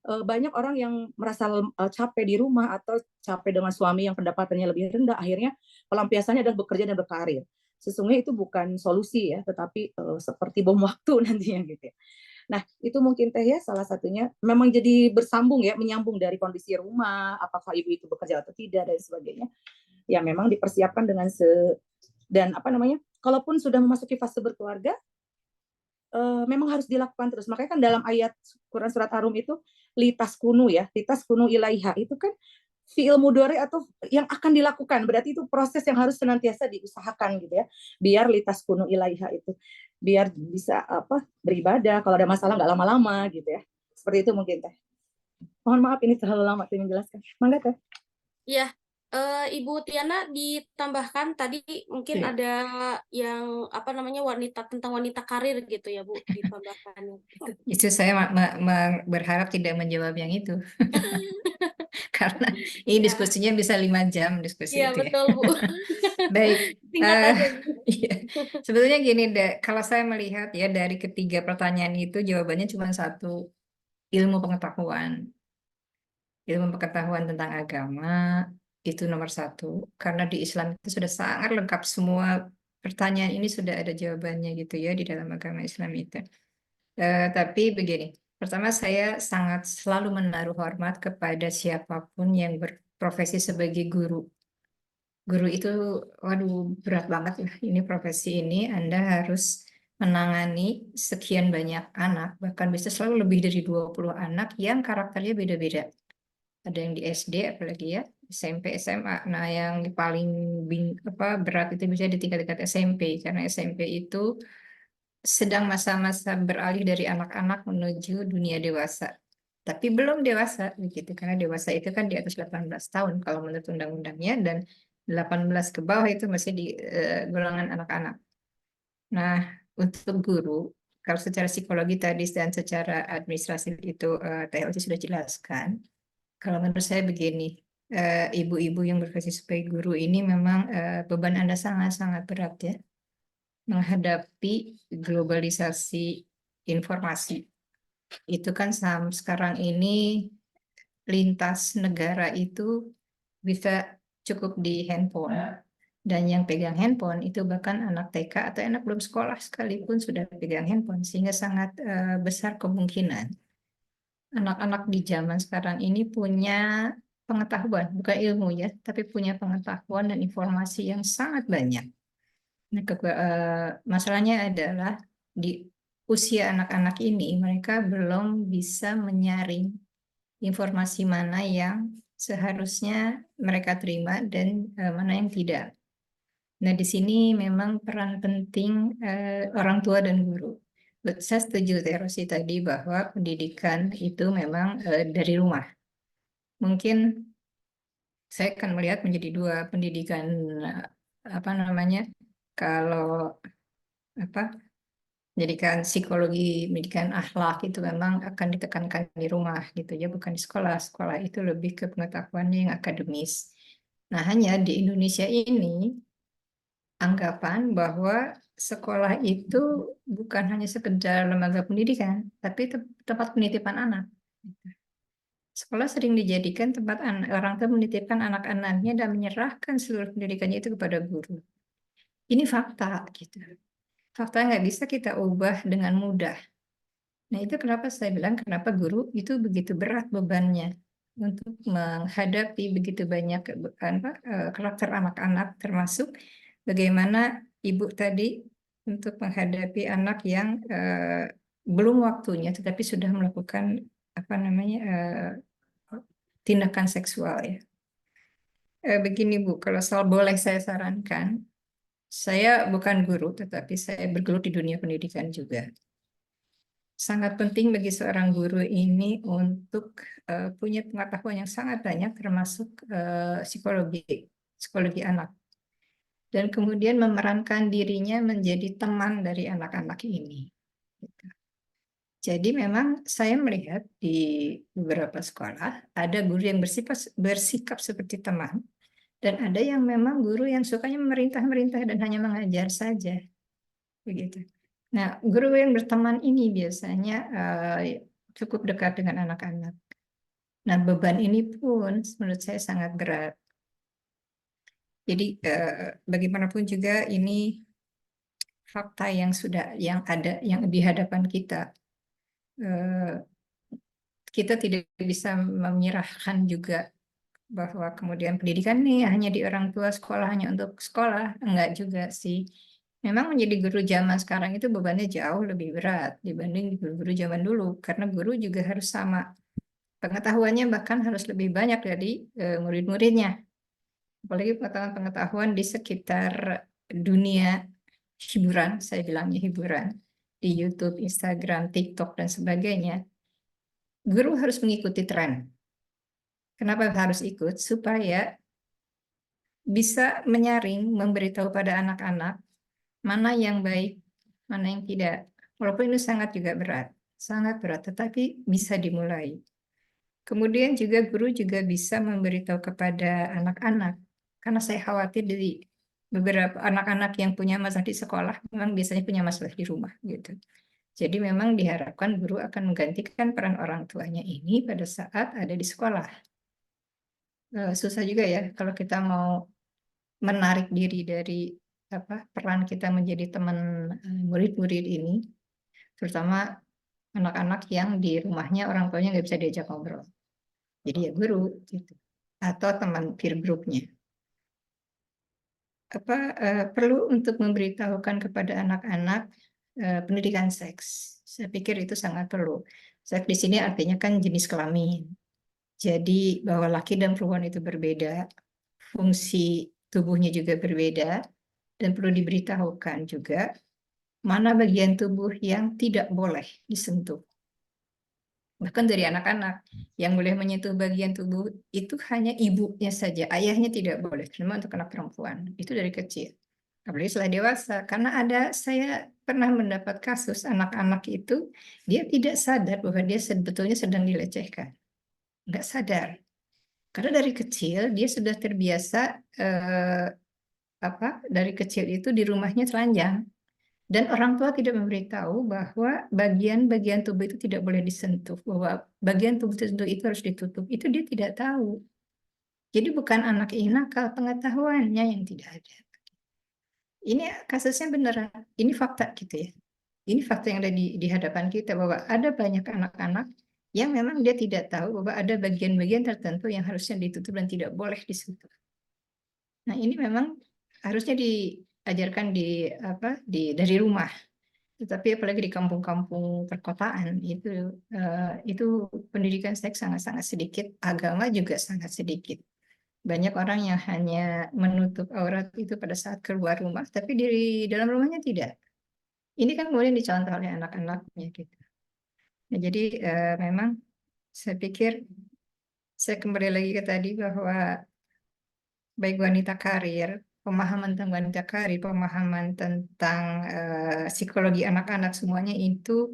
Banyak orang yang merasa capek di rumah atau capek dengan suami yang pendapatannya lebih rendah, akhirnya pelampiasannya adalah bekerja dan berkarir. Sesungguhnya itu bukan solusi ya, tetapi seperti bom waktu nantinya gitu ya. Nah, itu mungkin teh ya salah satunya memang jadi bersambung ya, menyambung dari kondisi rumah, apakah ibu itu bekerja atau tidak dan sebagainya. Ya memang dipersiapkan dengan dan apa namanya? Kalaupun sudah memasuki fase berkeluarga, memang harus dilakukan terus. Makanya kan dalam ayat Quran surat Ar-Rum itu litas kunu ya, litas kunu ilaiha itu kan fi'il mudhari atau yang akan dilakukan. Berarti itu proses yang harus senantiasa diusahakan gitu ya. Biar litas kunu ilaiha itu biar bisa beribadah, kalau ada masalah nggak lama-lama gitu ya. Seperti itu mungkin teh. Mohon maaf ini terlalu lama tuh menjelaskan. Mangga teh. Iya, Ibu Tiana ditambahkan tadi mungkin Iya. ada yang tentang wanita karir gitu ya Bu ditambahkan. Itu saya berharap tidak menjawab yang itu. Karena ini Ya, diskusinya bisa 5 jam diskusi iya itu ya. betul Bu. Baik, Singkat aja Bu. iya. Sebetulnya gini deh, kalau saya melihat ya dari ketiga pertanyaan itu jawabannya cuma satu, ilmu pengetahuan. Ilmu pengetahuan tentang agama itu nomor satu, karena di Islam itu sudah sangat lengkap semua pertanyaan ini sudah ada jawabannya gitu ya di dalam agama Islam itu. Tapi begini, pertama saya sangat selalu menaruh hormat kepada siapapun yang berprofesi sebagai guru. Guru itu, waduh berat banget ya. Ini profesi ini Anda harus menangani sekian banyak anak, bahkan bisa selalu lebih dari 20 anak yang karakternya beda-beda. Ada yang di SD apalagi ya, SMP, SMA. Nah, yang paling berat itu bisa di tingkat-tingkat SMP, karena SMP itu sedang masa-masa beralih dari anak-anak menuju dunia dewasa. Tapi belum dewasa begitu, karena dewasa itu kan di atas 18 tahun kalau menurut undang-undangnya, dan 18 ke bawah itu masih di golongan anak-anak. Nah, untuk guru, kalau secara psikologi tadi dan secara administrasi itu Teh Oci sudah jelaskan. Kalau menurut saya begini, ibu-ibu yang berprofesi sebagai guru ini memang beban Anda sangat-sangat berat ya, menghadapi globalisasi informasi. Itu kan sekarang ini lintas negara itu bisa cukup di handphone. Dan yang pegang handphone itu bahkan anak TK atau anak belum sekolah sekalipun sudah pegang handphone. Sehingga sangat besar kemungkinan anak-anak di zaman sekarang ini punya pengetahuan, bukan ilmu ya, tapi punya pengetahuan dan informasi yang sangat banyak. Nah, masalahnya adalah di usia anak-anak ini mereka belum bisa menyaring informasi mana yang seharusnya mereka terima dan mana yang tidak. Nah, di sini memang peran penting orang tua dan guru. Saya setuju Rosi tadi bahwa pendidikan itu memang dari rumah. Mungkin saya akan melihat menjadi dua pendidikan apa namanya, kalau apa pendidikan psikologi, pendidikan akhlak itu memang akan ditekankan di rumah gitu ya, bukan di sekolah. Sekolah itu lebih ke pengetahuan yang akademis. Nah, hanya di Indonesia ini anggapan bahwa sekolah itu bukan hanya sekedar lembaga pendidikan, tapi tempat penitipan anak. Sekolah sering dijadikan tempat orang tua menitipkan anak-anaknya dan menyerahkan seluruh pendidikannya itu kepada guru. Ini fakta gitu. Fakta nggak bisa kita ubah dengan mudah. Nah, itu kenapa saya bilang kenapa guru itu begitu berat bebannya untuk menghadapi begitu banyak karakter anak-anak, termasuk bagaimana ibu tadi untuk menghadapi anak yang belum waktunya tetapi sudah melakukan tindakan seksual ya. Begini Bu, kalau boleh saya sarankan, saya bukan guru tetapi saya bergelut di dunia pendidikan juga. Sangat penting bagi seorang guru ini untuk punya pengetahuan yang sangat banyak termasuk psikologi anak. Dan kemudian memerankan dirinya menjadi teman dari anak-anak ini. Jadi memang saya melihat di beberapa sekolah ada guru yang bersikap seperti teman dan ada yang memang guru yang sukanya memerintah-merintah dan hanya mengajar saja. Begitu. Nah, guru yang berteman ini biasanya cukup dekat dengan anak-anak. Nah, beban ini pun menurut saya sangat berat. Jadi bagaimanapun juga ini fakta yang ada yang di hadapan kita. Kita tidak bisa menyerahkan juga bahwa kemudian pendidikan ini hanya di orang tua, sekolah hanya untuk sekolah. Enggak juga sih. Memang menjadi guru zaman sekarang itu bebannya jauh lebih berat dibanding guru-guru zaman dulu. Karena guru juga harus sama. Pengetahuannya bahkan harus lebih banyak dari murid-muridnya. Apalagi pengetahuan di sekitar dunia hiburan, saya bilangnya hiburan. Di YouTube, Instagram, TikTok, dan sebagainya. Guru harus mengikuti tren. Kenapa harus ikut? Supaya bisa menyaring, memberitahu pada anak-anak mana yang baik, mana yang tidak. Walaupun itu sangat berat, tetapi bisa dimulai. Kemudian juga guru juga bisa memberitahu kepada anak-anak, karena saya khawatir dari beberapa anak-anak yang punya masalah di sekolah, memang biasanya punya masalah di rumah gitu. Jadi memang diharapkan guru akan menggantikan peran orang tuanya ini pada saat ada di sekolah. Susah juga ya kalau kita mau menarik diri dari peran kita menjadi teman murid-murid ini, terutama anak-anak yang di rumahnya orang tuanya nggak bisa diajak ngobrol. Jadi ya guru gitu, atau teman peer group-nya. Perlu untuk memberitahukan kepada anak-anak pendidikan seks. Saya pikir itu sangat perlu. Seks di sini artinya kan jenis kelamin. Jadi bahwa laki dan perempuan itu berbeda, fungsi tubuhnya juga berbeda, dan perlu diberitahukan juga mana bagian tubuh yang tidak boleh disentuh. Bahkan dari anak-anak yang boleh menyentuh bagian tubuh itu hanya ibunya saja, ayahnya tidak boleh, terutama untuk anak perempuan. Itu dari kecil. Apalagi setelah dewasa, karena saya pernah mendapat kasus anak-anak itu, dia tidak sadar bahwa dia sebetulnya sedang dilecehkan. Nggak sadar. Karena dari kecil dia sudah terbiasa dari kecil itu di rumahnya telanjang. Dan orang tua tidak memberitahu bahwa bagian-bagian tubuh itu tidak boleh disentuh, bahwa bagian tubuh tertentu itu harus ditutup. Itu dia tidak tahu. Jadi bukan anak ini nakal, pengetahuannya yang tidak ada. Ini kasusnya beneran, ini fakta gitu ya. Ini fakta yang ada di hadapan kita, bahwa ada banyak anak-anak yang memang dia tidak tahu bahwa ada bagian-bagian tertentu yang harusnya ditutup dan tidak boleh disentuh. Nah, ini memang harusnya diajarkan dari rumah. Tetapi apalagi di kampung-kampung perkotaan itu pendidikan seks sangat-sangat sedikit, agama juga sangat sedikit. Banyak orang yang hanya menutup aurat itu pada saat keluar rumah, tapi di dalam rumahnya tidak. Ini kan kemudian dicontoh oleh anak-anaknya gitu. Nah, jadi memang saya pikir saya kembali lagi ke tadi bahwa baik wanita karir, pemahaman tentang wanita karir, pemahaman tentang psikologi anak-anak, semuanya itu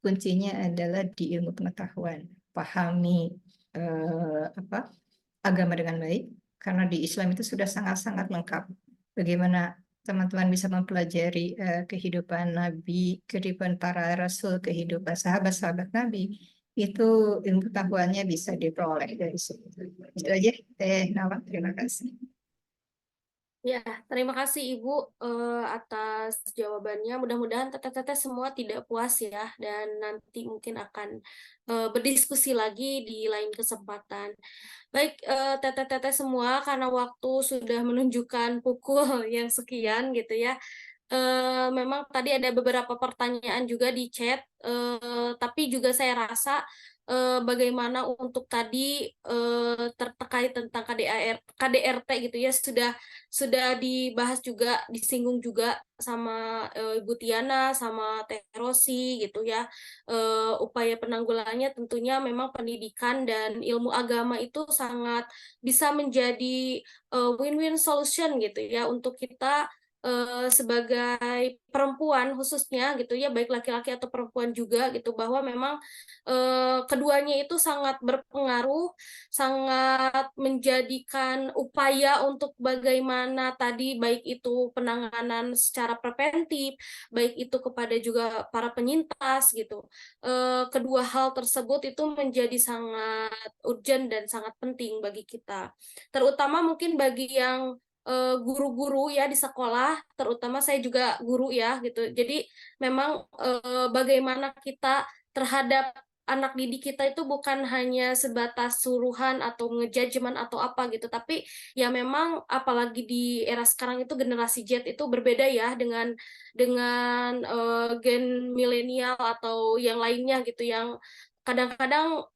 kuncinya adalah di ilmu pengetahuan. Pahami agama dengan baik, karena di Islam itu sudah sangat-sangat lengkap. Bagaimana teman-teman bisa mempelajari kehidupan Nabi, kehidupan para Rasul, kehidupan sahabat-sahabat Nabi, itu ilmu pengetahuannya bisa diperoleh dari situ. Itu aja, Nawang. Terima kasih. Ya, terima kasih Ibu atas jawabannya. Mudah-mudahan teteh-teteh semua tidak puas ya, dan nanti mungkin akan berdiskusi lagi di lain kesempatan. Baik, teteh-teteh semua, karena waktu sudah menunjukkan pukul yang sekian gitu ya. Memang tadi ada beberapa pertanyaan juga di chat, tapi juga saya rasa bagaimana untuk tadi terkait tentang KDRT gitu ya, sudah dibahas juga, disinggung juga sama Ibu Tiana sama Teh Rosi gitu ya. Upaya penanggulangannya tentunya memang pendidikan dan ilmu agama itu sangat bisa menjadi win-win solution gitu ya untuk kita sebagai perempuan khususnya gitu ya, baik laki-laki atau perempuan juga gitu, bahwa memang keduanya itu sangat berpengaruh, sangat menjadikan upaya untuk bagaimana tadi, baik itu penanganan secara preventif, baik itu kepada juga para penyintas gitu. Kedua hal tersebut itu menjadi sangat urgent dan sangat penting bagi kita, terutama mungkin bagi yang guru-guru ya di sekolah, terutama saya juga guru ya gitu. Jadi memang bagaimana kita terhadap anak didik kita itu bukan hanya sebatas suruhan atau ngejudgment atau apa gitu, tapi ya memang apalagi di era sekarang itu generasi Z itu berbeda ya dengan gen milenial atau yang lainnya gitu, yang kadang-kadang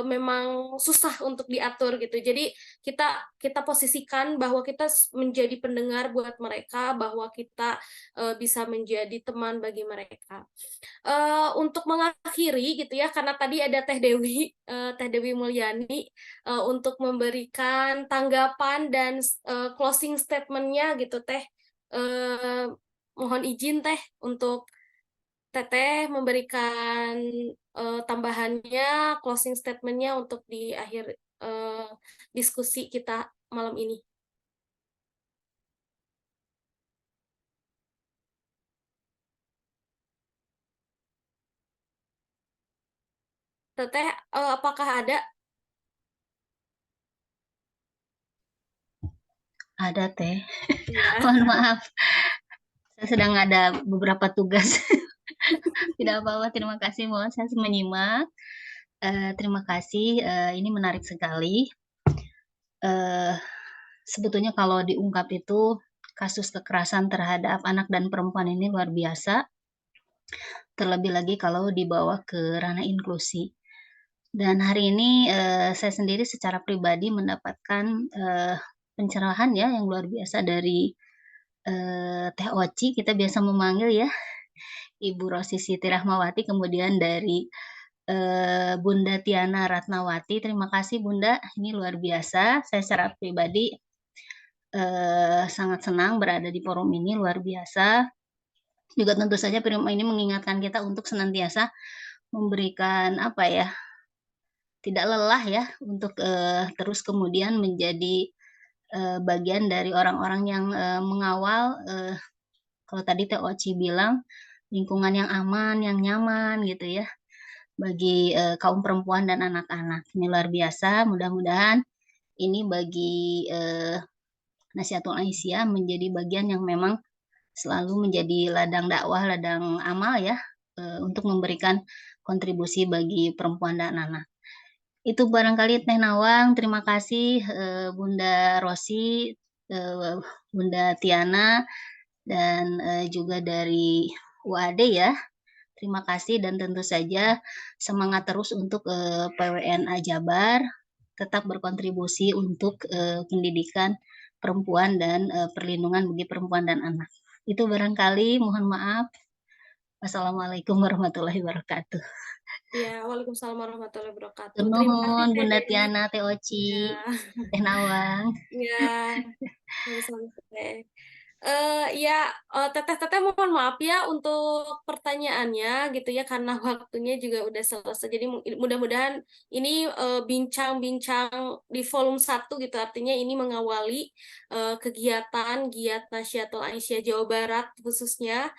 memang susah untuk diatur gitu. Jadi kita posisikan bahwa kita menjadi pendengar buat mereka, bahwa kita bisa menjadi teman bagi mereka. Untuk mengakhiri gitu ya, karena tadi ada Teh Dewi Mulyani untuk memberikan tanggapan dan closing statement-nya gitu Teh. Mohon izin Teh untuk Teteh memberikan tambahannya, closing statement-nya untuk di akhir diskusi kita malam ini. Teteh, apakah ada? Ada Teh. Ya. Mohon maaf, saya sedang ada beberapa tugas. Tidak apa-apa, terima kasih. Mohon saya menyimak. Terima kasih, ini menarik sekali. Sebetulnya kalau diungkap itu kasus kekerasan terhadap anak dan perempuan ini luar biasa. Terlebih lagi kalau dibawa ke ranah inklusi. Dan hari ini saya sendiri secara pribadi mendapatkan pencerahan ya yang luar biasa dari Teh Oci, kita biasa memanggil ya Ibu Rosi Siti Rahmawati, kemudian dari Bunda Tiana Ratnawati. Terima kasih Bunda, ini luar biasa. Saya secara pribadi sangat senang berada di forum ini, luar biasa. Juga tentu saja forum ini mengingatkan kita untuk senantiasa memberikan apa ya, tidak lelah ya untuk terus kemudian menjadi bagian dari orang-orang yang mengawal Kalau tadi Teh Oci bilang lingkungan yang aman, yang nyaman gitu ya bagi kaum perempuan dan anak-anak. Ini luar biasa. Mudah-mudahan ini bagi Nasihatul Aisyah menjadi bagian yang memang selalu menjadi ladang dakwah, ladang amal ya untuk memberikan kontribusi bagi perempuan dan anak. Itu barangkali Teh Nawang, terima kasih Bunda Rosi, Bunda Tiana, dan juga dari UAD ya. Terima kasih dan tentu saja semangat terus untuk PWNA Jabar tetap berkontribusi untuk pendidikan perempuan dan perlindungan bagi perempuan dan anak. Itu barangkali, mohon maaf. Wassalamualaikum warahmatullahi wabarakatuh. Ya, waalaikumsalam warahmatullahi wabarakatuh. Tur Terima kasih nuhun Teh Bunda Dewi. Tiana, Teh Oci, Ya, Teh Nawang. ya, sama-sama Teh. Ya, Teteh mohon maaf ya untuk pertanyaannya gitu ya karena waktunya juga udah selesai. Jadi mudah-mudahan ini bincang-bincang di volume 1 gitu. Artinya ini mengawali kegiatan Giat Nasyatul Aisyah Jawa Barat khususnya.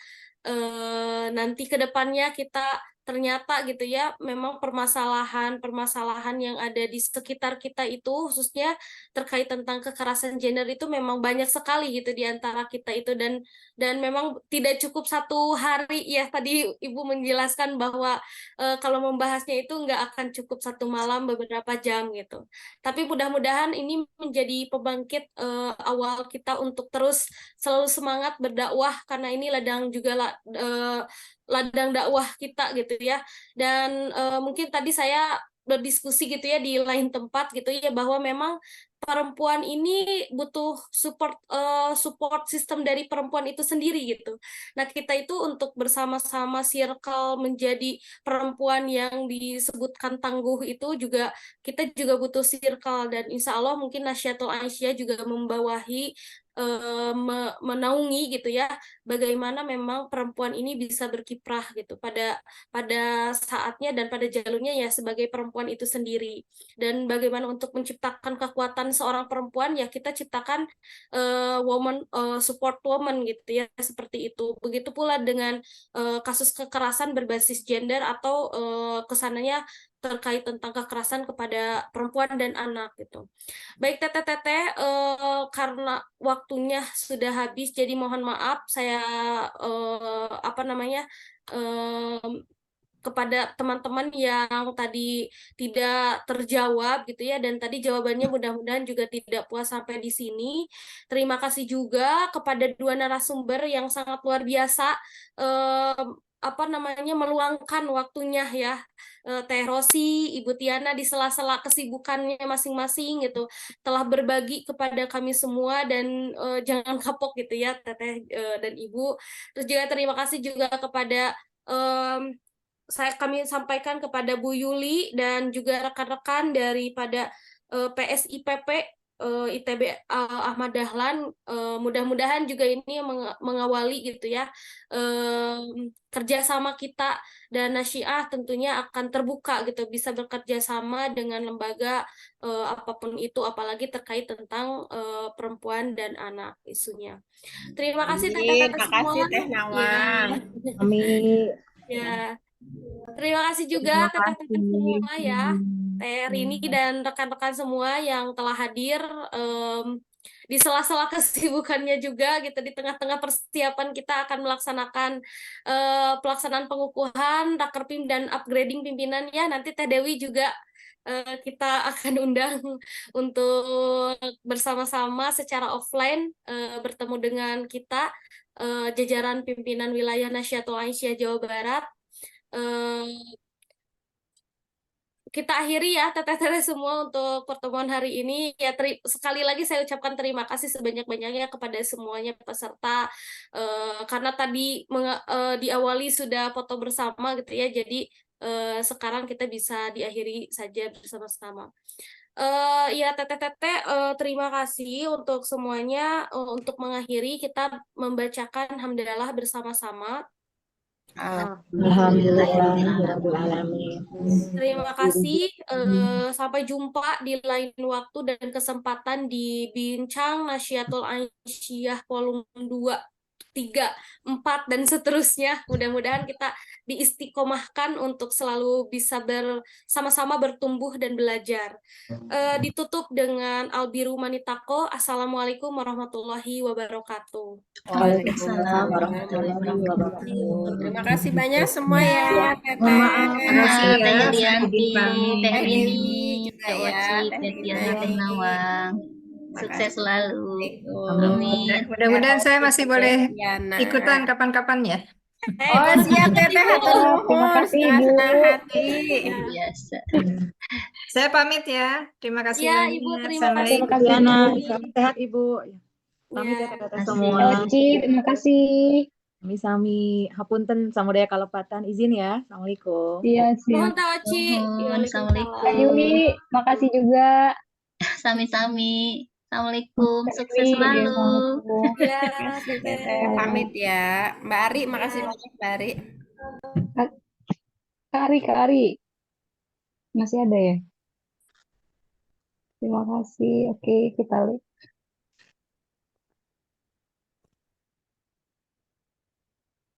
Nanti ke depannya kita ternyata gitu ya memang permasalahan yang ada di sekitar kita itu khususnya terkait tentang kekerasan gender itu memang banyak sekali gitu di antara kita itu dan memang tidak cukup 1 hari ya tadi Ibu menjelaskan bahwa kalau membahasnya itu nggak akan cukup 1 malam beberapa jam gitu. Tapi mudah-mudahan ini menjadi pembangkit awal kita untuk terus selalu semangat berdakwah karena ini ladang juga ladang dakwah kita gitu ya. Dan mungkin tadi saya berdiskusi gitu ya di lain tempat gitu ya bahwa memang perempuan ini butuh support sistem dari perempuan itu sendiri gitu. Nah, kita itu untuk bersama-sama circle menjadi perempuan yang disebutkan tangguh itu juga kita juga butuh circle dan insya Allah mungkin Nasyatul Aisyah juga membawahi menaungi gitu ya bagaimana memang perempuan ini bisa berkiprah gitu pada saatnya dan pada jalurnya ya sebagai perempuan itu sendiri dan bagaimana untuk menciptakan kekuatan seorang perempuan ya kita ciptakan support woman gitu ya seperti itu. Begitu pula dengan kasus kekerasan berbasis gender atau kesannya terkait tentang kekerasan kepada perempuan dan anak gitu. Baik Teteh, karena waktunya sudah habis, jadi mohon maaf saya kepada teman-teman yang tadi tidak terjawab gitu ya dan tadi jawabannya mudah-mudahan juga tidak puas sampai di sini. Terima kasih juga kepada 2 narasumber yang sangat luar biasa meluangkan waktunya ya. Teh Rosi, Ibu Tiana di sela-sela kesibukannya masing-masing gitu telah berbagi kepada kami semua dan jangan kapok gitu ya Teteh dan Ibu. Terus juga terima kasih juga kepada kami sampaikan kepada Bu Yuli dan juga rekan-rekan daripada PSIPP ITB Ahmad Dahlan. Mudah-mudahan juga ini mengawali gitu ya kerjasama kita dan Nasyiah tentunya akan terbuka gitu bisa bekerja sama dengan lembaga apapun itu apalagi terkait tentang perempuan dan anak isunya. Terima kasih Amin. Teteh-teteh semua. Makasih Teh Nawang. Amin. Ya. Terima kasih juga Terima teteh-teteh kasih. semua ya, Teh Rini dan rekan-rekan semua yang telah hadir di sela-sela kesibukannya juga gitu di tengah-tengah persiapan kita akan melaksanakan pelaksanaan pengukuhan, rakerpim dan upgrading pimpinan ya. Nanti Teh Dewi juga kita akan undang untuk bersama-sama secara offline bertemu dengan kita jajaran pimpinan wilayah Nasyatul Aisyah Jawa Barat. Kita akhiri ya teteh-teteh semua untuk pertemuan hari ini ya sekali lagi saya ucapkan terima kasih sebanyak-banyaknya kepada semuanya peserta karena tadi diawali sudah foto bersama gitu ya jadi sekarang kita bisa diakhiri saja bersama-sama. Ya teteh-teteh terima kasih untuk semuanya untuk mengakhiri kita membacakan hamdalah bersama-sama. Alhamdulillahirrahmanirrahim. Terima kasih. Sampai jumpa di lain waktu dan kesempatan di Bincang Nasyatul Aisyah volume 2 3, 4, dan seterusnya. Mudah-mudahan kita diistiqomahkan untuk selalu bisa bersama-sama bertumbuh dan belajar. Ditutup dengan Albiru Manitako. Assalamualaikum warahmatullahi wabarakatuh. Waalaikumsalam warahmatullahi wabarakatuh. Terima kasih banyak semua ya, Ya, Teteh. mohon maaf. Makasih Teh ya, Yulianti, izin pamit. Teh Teh Mimi, Dewi juga Teh ya, Oci, Teh Teh Tiana, Teh Dewi. Nawang. Sukses Makasih. selalu. Assalamualaikum. Amin. Mudah-mudahan saya masih Teh boleh Tiana. ikutan kapan-kapan ya. Oh, Boleh siap banget, Teteh, Ibu. hatur nuhun, dengan senang hati. Ya. Biasa. Saya pamit ya. Terima kasih Ya, banyak. Ibu, terima kasih. Terima kasih Assalamualaikum. Ibu. Salam sehat Ibu. Pamit ya Ya. teteh Kasih. semua. Oci, terima kasih. Sami-sami. Hapunten samudaya kalepatan. Izin ya. Assalamualaikum. Iya, Mohon siap. tawaci. Nuhun. Kak Assalamualaikum. Yuli, makasih juga. Sami-sami. Assalamualaikum. Sukses Iya, selalu. Assalamualaikum. Ya, Makasih Teteh. Teteh, pamit ya. Mbak Ari, makasih banyak Mbak Ari. Kak Ari. Masih ada ya? Terima kasih. Oke, kita lihat.